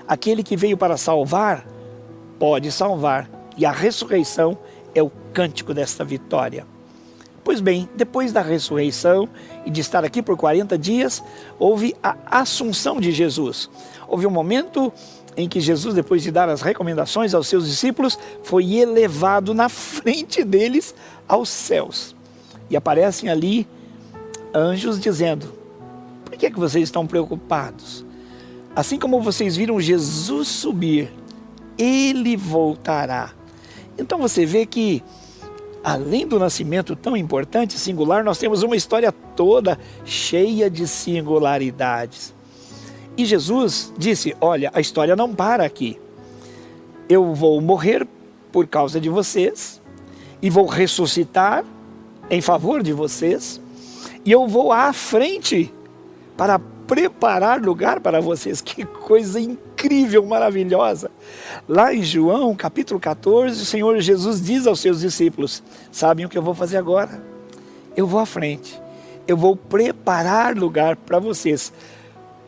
Aquele que veio para salvar, pode salvar. E a ressurreição é o cântico desta vitória. Pois bem, depois da ressurreição e de estar aqui por 40 dias, houve a assunção de Jesus. Houve um momento em que Jesus, depois de dar as recomendações aos seus discípulos, foi elevado na frente deles aos céus. E aparecem ali anjos dizendo: por que vocês estão preocupados? Assim como vocês viram Jesus subir, ele voltará. Então você vê que, além do nascimento tão importante e singular, nós temos uma história toda cheia de singularidades. E Jesus disse: olha, a história não para aqui. Eu vou morrer por causa de vocês, e vou ressuscitar em favor de vocês, e eu vou à frente para preparar lugar para vocês. Que coisa incrível, maravilhosa. Lá em João, capítulo 14, o Senhor Jesus diz aos seus discípulos: sabem o que eu vou fazer agora? Eu vou à frente, eu vou preparar lugar para vocês,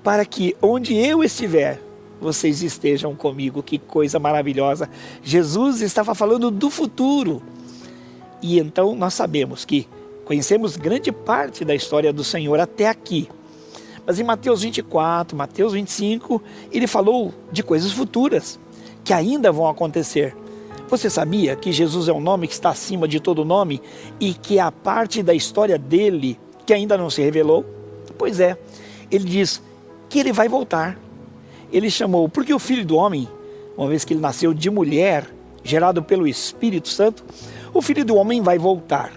para que onde eu estiver, vocês estejam comigo. Que coisa maravilhosa. Jesus estava falando do futuro. E então nós sabemos que conhecemos grande parte da história do Senhor até aqui. Mas em Mateus 24, Mateus 25, ele falou de coisas futuras, que ainda vão acontecer. Você sabia que Jesus é um nome que está acima de todo nome e que há parte da história dele que ainda não se revelou? Pois é, ele diz que ele vai voltar. Ele chamou, porque o Filho do Homem, uma vez que ele nasceu de mulher, gerado pelo Espírito Santo, o Filho do Homem vai voltar.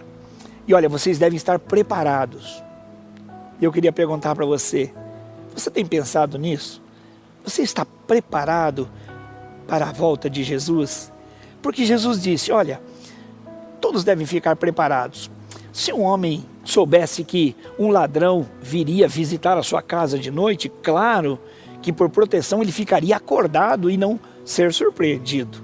E olha, vocês devem estar preparados. E eu queria perguntar para você: você tem pensado nisso? Você está preparado para a volta de Jesus? Porque Jesus disse: olha, todos devem ficar preparados. Se um homem soubesse que um ladrão viria visitar a sua casa de noite, claro que por proteção ele ficaria acordado e não ser surpreendido.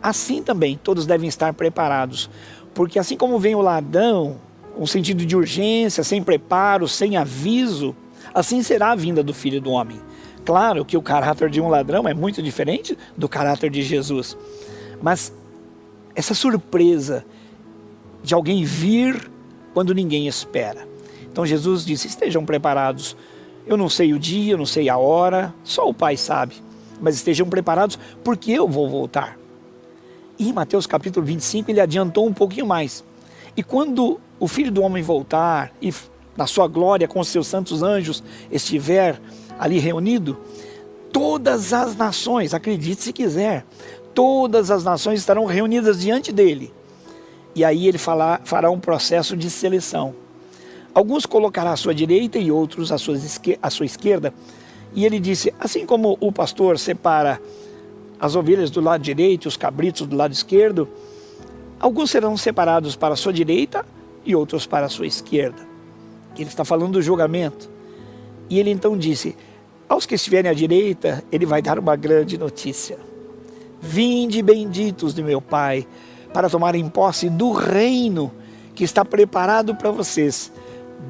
assim também todos devem estar preparados, porque assim como vem o ladrão, um sentido de urgência, sem preparo, sem aviso, assim será a vinda do Filho do Homem. Claro que o caráter de um ladrão é muito diferente do caráter de Jesus, mas essa surpresa de alguém vir quando ninguém espera. Então Jesus disse: estejam preparados. Eu não sei o dia, eu não sei a hora, só o Pai sabe, mas estejam preparados porque eu vou voltar. E em Mateus capítulo 25 ele adiantou um pouquinho mais. E quando o Filho do Homem voltar e na sua glória com os seus santos anjos estiver ali reunido, todas as nações, acredite se quiser, todas as nações estarão reunidas diante dele. E aí ele fará um processo de seleção. Alguns colocará à sua direita e outros à sua esquerda. E ele disse: assim como o pastor separa as ovelhas do lado direito e os cabritos do lado esquerdo, alguns serão separados para a sua direita e outros para a sua esquerda. Ele está falando do julgamento. E ele então disse: aos que estiverem à direita, ele vai dar uma grande notícia. Vinde benditos de meu Pai, para tomarem posse do reino que está preparado para vocês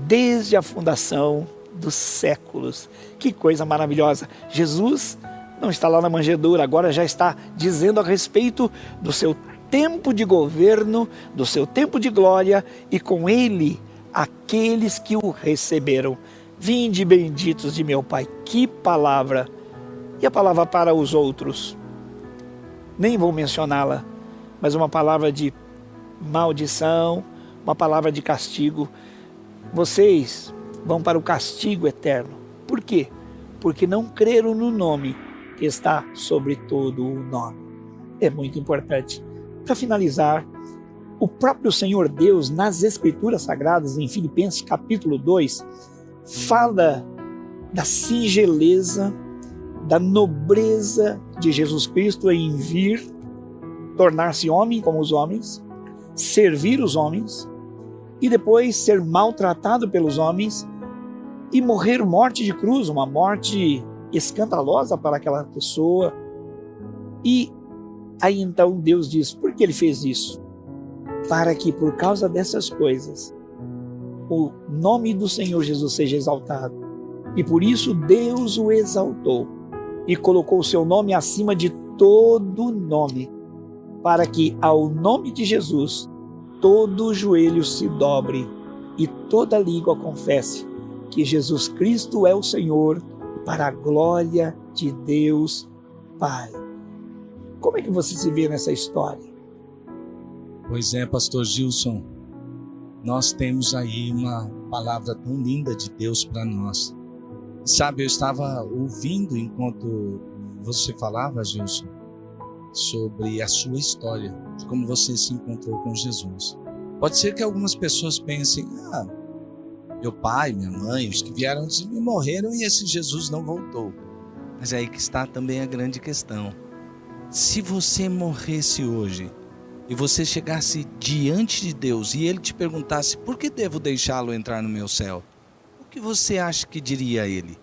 desde a fundação dos séculos. Que coisa maravilhosa! Jesus não está lá na manjedoura, agora já está dizendo a respeito do seu tempo de governo, do seu tempo de glória, e com ele aqueles que o receberam. Vinde benditos de meu Pai. Que palavra! E a palavra para os outros? Nem vou mencioná-la, mas uma palavra de maldição, uma palavra de castigo. Vocês vão para o castigo eterno. Por quê? Porque não creram no nome que está sobre todo o nome. É muito importante. Para finalizar, o próprio Senhor Deus, nas Escrituras Sagradas, em Filipenses capítulo 2, fala da singeleza, da nobreza de Jesus Cristo em vir, tornar-se homem como os homens, servir os homens, e depois ser maltratado pelos homens e morrer morte de cruz, uma morte escandalosa para aquela pessoa. E aí então Deus diz: por que ele fez isso? Para que por causa dessas coisas o nome do Senhor Jesus seja exaltado. E por isso Deus o exaltou e colocou o seu nome acima de todo nome, para que ao nome de Jesus todo joelho se dobre e toda língua confesse que Jesus Cristo é o Senhor, para a glória de Deus Pai. Como é que você se vê nessa história? Pois é, pastor Gilson, nós temos aí uma palavra tão linda de Deus para nós. Sabe, eu estava ouvindo enquanto você falava, Gilson, sobre a sua história, de como você se encontrou com Jesus. Pode ser que algumas pessoas pensem: meu pai, minha mãe, os que vieram antes de mim morreram e esse Jesus não voltou. Mas é aí que está também a grande questão. Se você morresse hoje e você chegasse diante de Deus e ele te perguntasse: por que devo deixá-lo entrar no meu céu? O que você acha que diria a ele?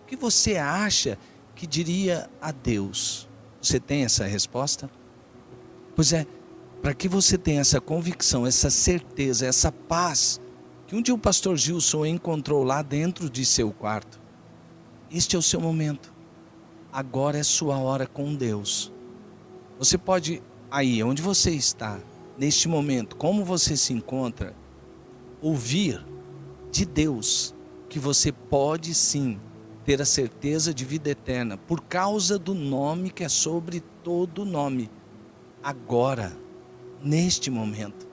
O que você acha que diria a Deus? Você tem essa resposta? Pois é, para que você tenha essa convicção, essa certeza, essa paz que um dia o pastor Gilson encontrou lá dentro de seu quarto, este é o seu momento. Agora é sua hora com Deus. Você pode, aí onde você está, neste momento, como você se encontra, ouvir de Deus que você pode sim ter a certeza de vida eterna por causa do nome que é sobre todo nome. Agora, neste momento,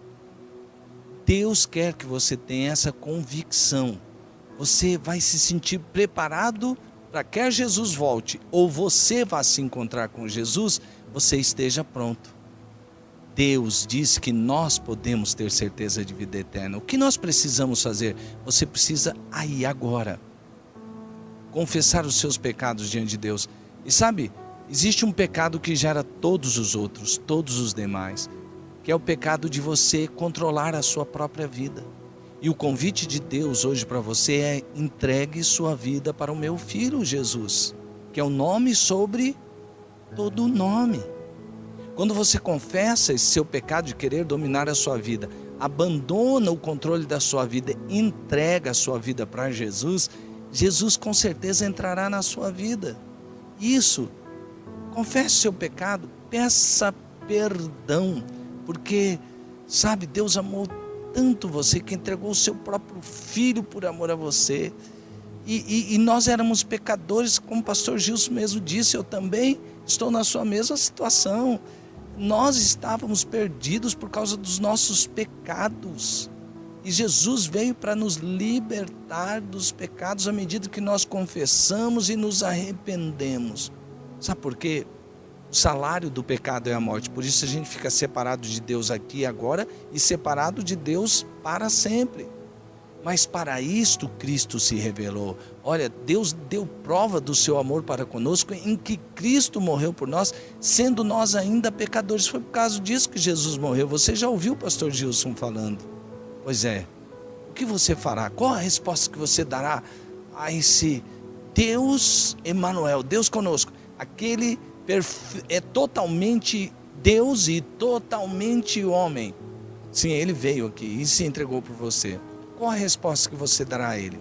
Deus quer que você tenha essa convicção. Você vai se sentir preparado para quer Jesus volte ou você vá se encontrar com Jesus, você esteja pronto. Deus disse que nós podemos ter certeza de vida eterna. O que nós precisamos fazer? Você precisa aí agora confessar os seus pecados diante de Deus. E sabe, existe um pecado que gera todos os outros, todos os demais, que é o pecado de você controlar a sua própria vida. E o convite de Deus hoje para você é: entregue sua vida para o meu Filho Jesus, que é o nome sobre todo nome. Quando você confessa esse seu pecado de querer dominar a sua vida, abandona o controle da sua vida, entrega a sua vida para Jesus, Jesus com certeza entrará na sua vida. Isso, confesse o seu pecado, peça perdão, porque, sabe, Deus amou tanto você que entregou o seu próprio filho por amor a você. E nós éramos pecadores, como o pastor Gilson mesmo disse, eu também estou na sua mesma situação. Nós estávamos perdidos por causa dos nossos pecados. E Jesus veio para nos libertar dos pecados à medida que nós confessamos e nos arrependemos. Sabe por quê? O salário do pecado é a morte. Por isso a gente fica separado de Deus aqui e agora e separado de Deus para sempre. Mas para isto Cristo se revelou. Olha, Deus deu prova do seu amor para conosco em que Cristo morreu por nós, sendo nós ainda pecadores. Foi por causa disso que Jesus morreu. Você já ouviu o pastor Gilson falando? Pois é. O que você fará? Qual a resposta que você dará a esse Deus Emanuel, Deus conosco? Aquele é totalmente Deus e totalmente homem. Sim, ele veio aqui e se entregou por você. Qual a resposta que você dará a ele?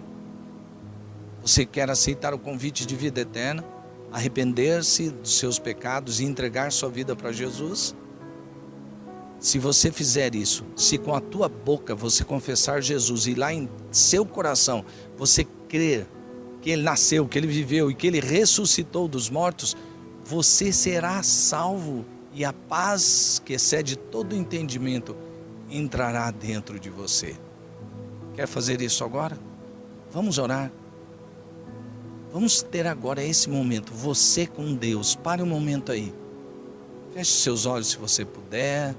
Você quer aceitar o convite de vida eterna? Arrepender-se dos seus pecados e entregar sua vida para Jesus? Se você fizer isso, se com a tua boca você confessar Jesus e lá em seu coração você crer que ele nasceu, que ele viveu e que ele ressuscitou dos mortos, você será salvo e a paz que excede todo entendimento entrará dentro de você. Quer fazer isso agora? Vamos orar. Vamos ter agora esse momento, você com Deus. Pare um momento aí. Feche seus olhos se você puder.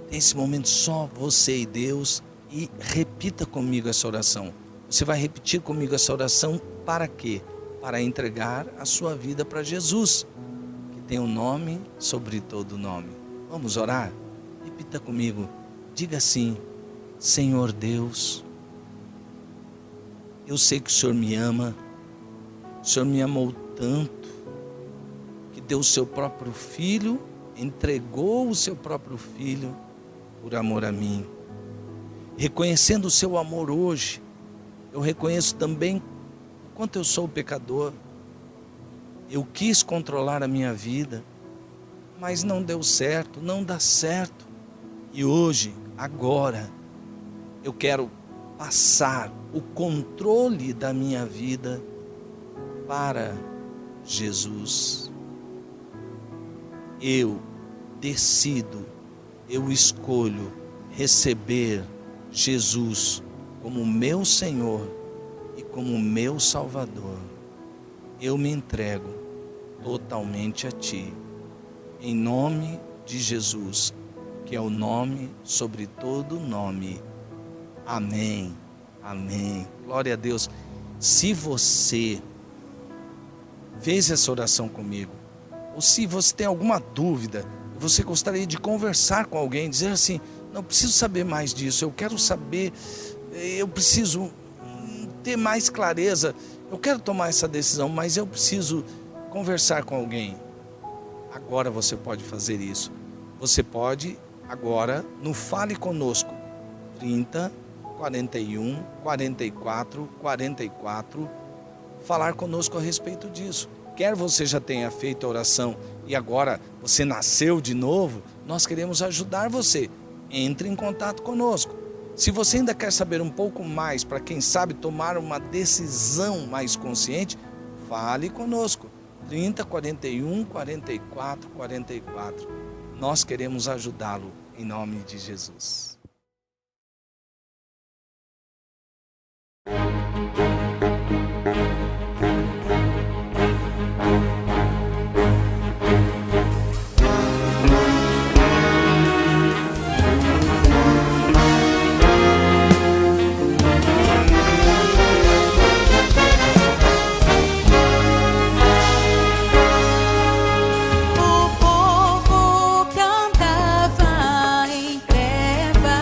Tem esse momento só você e Deus. E repita comigo essa oração. Você vai repetir comigo essa oração para quê? Para entregar a sua vida para Jesus, que tem um nome sobre todo nome. Vamos orar? Repita comigo. Diga assim: Senhor Deus, eu sei que o Senhor me ama, o Senhor me amou tanto, que deu o seu próprio filho, entregou o seu próprio filho por amor a mim. Reconhecendo o seu amor hoje, eu reconheço também o quanto eu sou pecador. Eu quis controlar a minha vida, mas não deu certo, não dá certo. E hoje, agora, eu quero passar o controle da minha vida para Jesus. Eu decido, eu escolho receber Jesus como meu Senhor e como meu Salvador. Eu me entrego totalmente a Ti, em nome de Jesus, que é o nome sobre todo nome. Amém, amém, glória a Deus. Se você fez essa oração comigo, ou se você tem alguma dúvida, você gostaria de conversar com alguém, dizer assim: não, preciso saber mais disso, eu quero saber, eu preciso ter mais clareza, eu quero tomar essa decisão, mas eu preciso conversar com alguém. Agora você pode fazer isso. Você pode agora no Fale Conosco 30 41 44 44 falar conosco a respeito disso. Quer você já tenha feito a oração e agora você nasceu de novo, nós queremos ajudar você. Entre em contato conosco. Se você ainda quer saber um pouco mais, para quem sabe tomar uma decisão mais consciente, fale conosco. 30 41 44 44. Nós queremos ajudá-lo em nome de Jesus. O povo que andava em trevas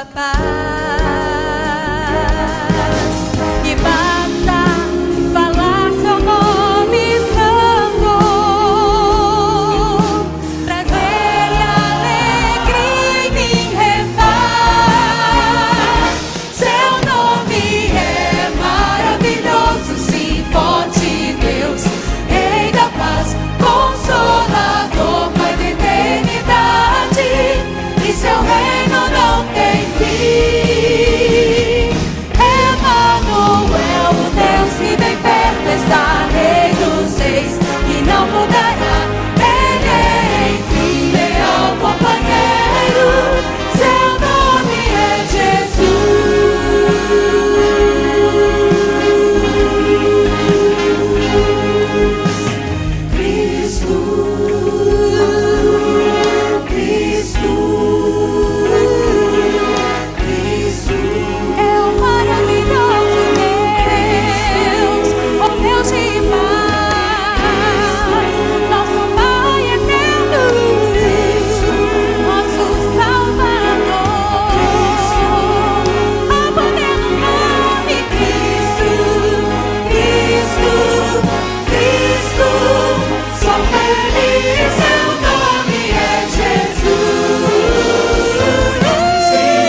tua paz. E basta falar seu nome santo, prazer e alegria em mim refaz. Seu nome é maravilhoso, sim, forte Deus, Rei da paz, Consolador, Pai da eternidade, e seu reino não tem fim. Emanuel, o Deus que bem perto está, Rei dos reis, que não mudará. Ele é, enfim, leal companheiro, seu nome é Jesus. Cristo é o maravilhoso Deus, o Deus de paz, nosso Pai eterno, nosso Salvador. Há poder no nome Cristo, Cristo, Cristo. Sou feliz, seu nome é Jesus. Sim,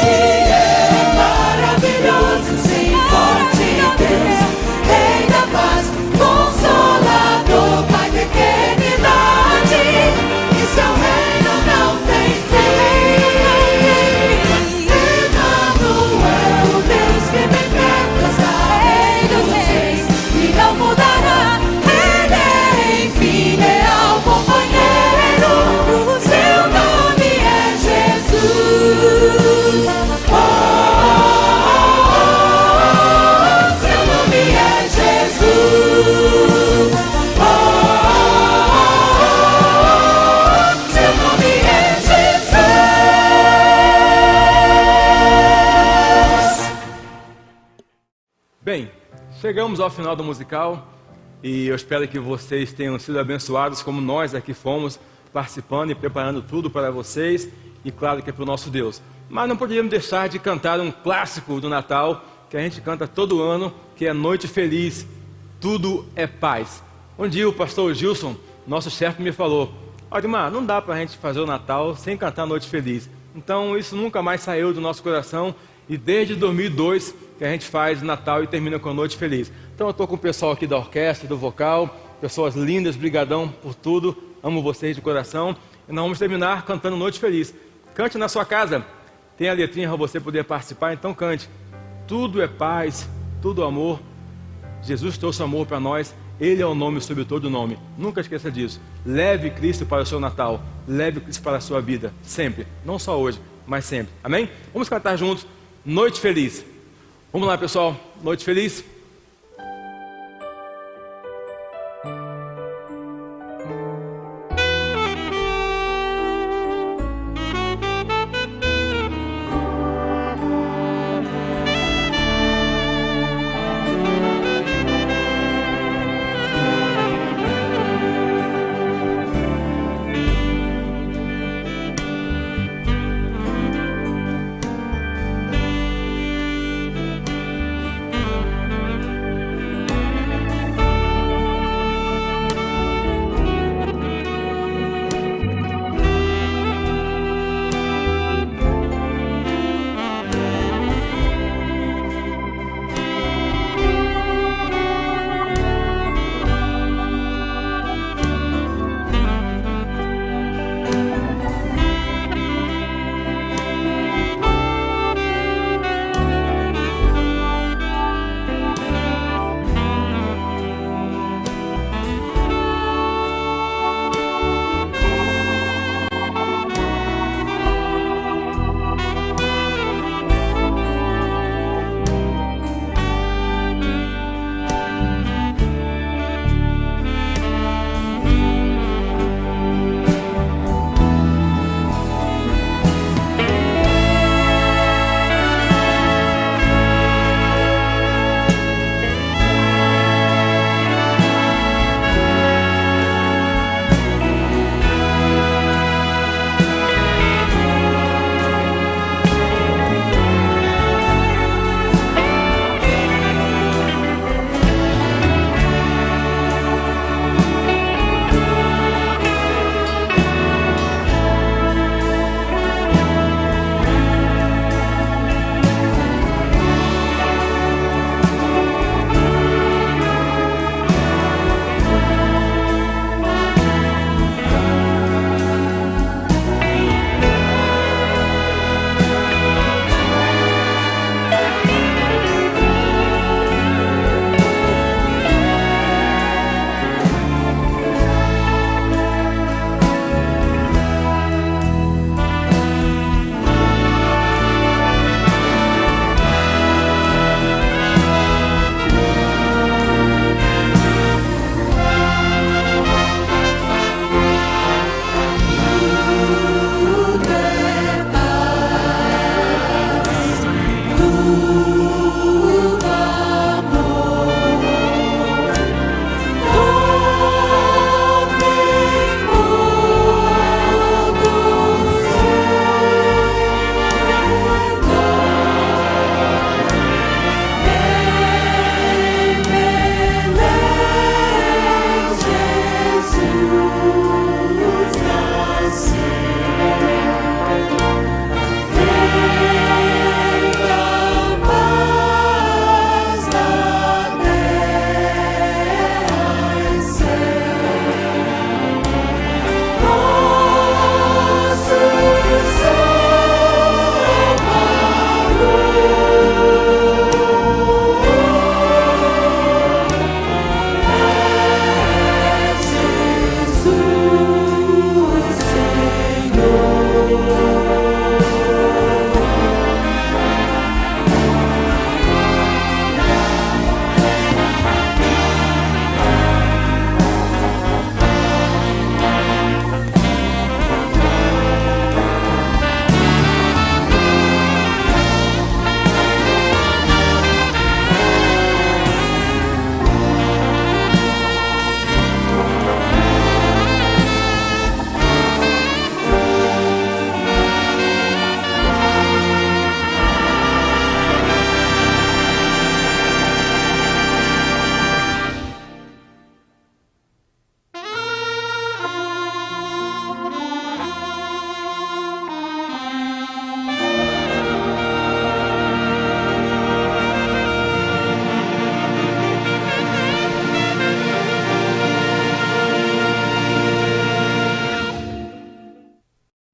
Ele é maravilhoso, sim, forte Deus, Rei da paz, Consolador, Pai da eternidade, e seu reino não tem fim. Emanuel, o Deus que bem perto está, Rei dos reis, e não mudará. Ele é, enfim, leal companheiro, seu nome é Jesus. Seu nome é Jesus. Seu nome é Jesus. Bem, chegamos ao final do musical e eu espero que vocês tenham sido abençoados como nós aqui fomos, participando e preparando tudo para vocês e claro que é para o nosso Deus. Mas não poderíamos deixar de cantar um clássico do Natal que a gente canta todo ano, que é Noite Feliz, Tudo é Paz. Um dia o pastor Gilson, nosso chefe, me falou: Ademar, não dá para a gente fazer o Natal sem cantar Noite Feliz. Então isso nunca mais saiu do nosso coração e desde 2002 que a gente faz Natal e termina com a Noite Feliz. Então eu estou com o pessoal aqui da orquestra, do vocal, pessoas lindas, brigadão por tudo, amo vocês de coração. E nós vamos terminar cantando Noite Feliz. Cante na sua casa, tem a letrinha para você poder participar, então cante. Tudo é paz, tudo amor, Jesus trouxe amor para nós, Ele é o nome sobre todo nome. Nunca esqueça disso. Leve Cristo para o seu Natal, leve Cristo para a sua vida, sempre, não só hoje, mas sempre. Amém? Vamos cantar juntos, Noite Feliz. Vamos lá, pessoal, Noite Feliz.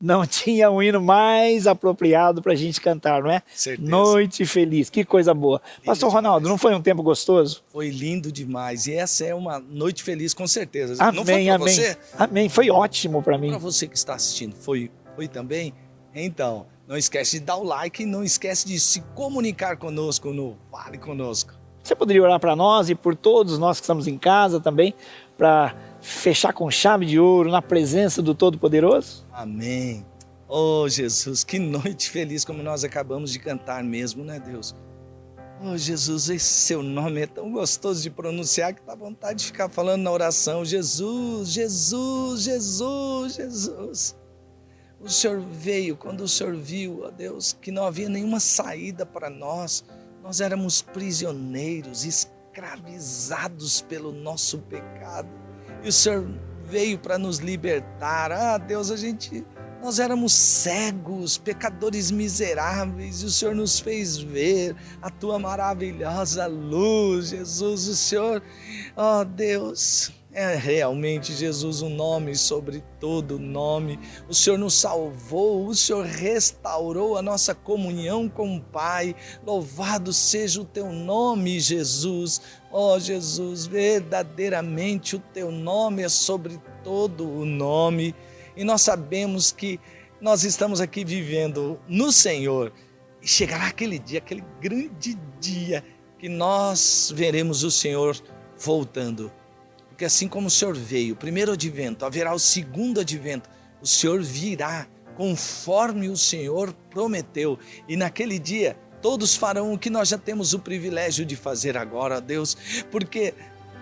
Não tinha um hino mais apropriado para a gente cantar, não é? Certeza. Noite Feliz, que coisa boa. Pastor demais. Ronaldo, não foi um tempo gostoso? Foi lindo demais. E essa é uma noite feliz, com certeza. Amém, Não foi pra amém. você? Amém, foi ótimo para mim. Para você que está assistindo, foi também? Então, não esquece de dar o like e não esquece de se comunicar conosco no Fale Conosco. Você poderia orar para nós e por todos nós que estamos em casa também, para fechar com chave de ouro na presença do Todo-Poderoso? Amém. Oh, Jesus, que noite feliz como nós acabamos de cantar mesmo, né, Deus? Oh, Jesus, esse seu nome é tão gostoso de pronunciar que dá vontade de ficar falando na oração. Jesus, Jesus, Jesus, Jesus. O Senhor veio quando o Senhor viu, ó Deus, que não havia nenhuma saída para nós. Nós éramos prisioneiros, escravizados pelo nosso pecado. E o Senhor veio para nos libertar. Ah, Deus, nós éramos cegos, pecadores miseráveis, e o Senhor nos fez ver a tua maravilhosa luz, Jesus. O Senhor, ó Deus, é realmente, Jesus, um nome sobre todo nome. O Senhor nos salvou, o Senhor restaurou a nossa comunhão com o Pai. Louvado seja o teu nome, Jesus. Ó Jesus, verdadeiramente o teu nome é sobre todo o nome. E nós sabemos que nós estamos aqui vivendo no Senhor. E chegará aquele dia, aquele grande dia, que nós veremos o Senhor voltando. Porque assim como o Senhor veio, o primeiro advento, haverá o segundo advento. O Senhor virá conforme o Senhor prometeu. E naquele dia, todos farão o que nós já temos o privilégio de fazer agora, Deus. Porque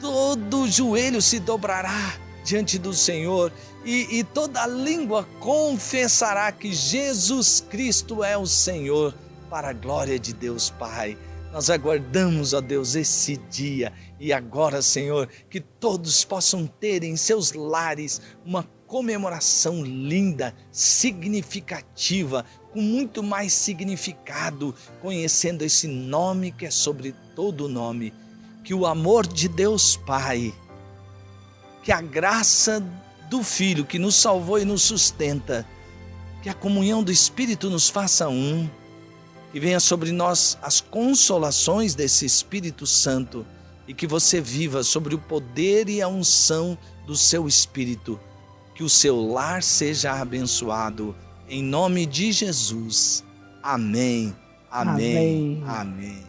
todo joelho se dobrará diante do Senhor e toda língua confessará que Jesus Cristo é o Senhor, para a glória de Deus Pai. Nós aguardamos, ó Deus, esse dia. E agora, Senhor, que todos possam ter em seus lares uma comemoração linda, significativa, com muito mais significado, conhecendo esse nome que é sobre todo nome. Que o amor de Deus Pai, que a graça do Filho que nos salvou e nos sustenta, que a comunhão do Espírito nos faça um, que venha sobre nós as consolações desse Espírito Santo e que você viva sobre o poder e a unção do seu Espírito. Que o seu lar seja abençoado. Em nome de Jesus. Amém. Amém. Amém. Amém.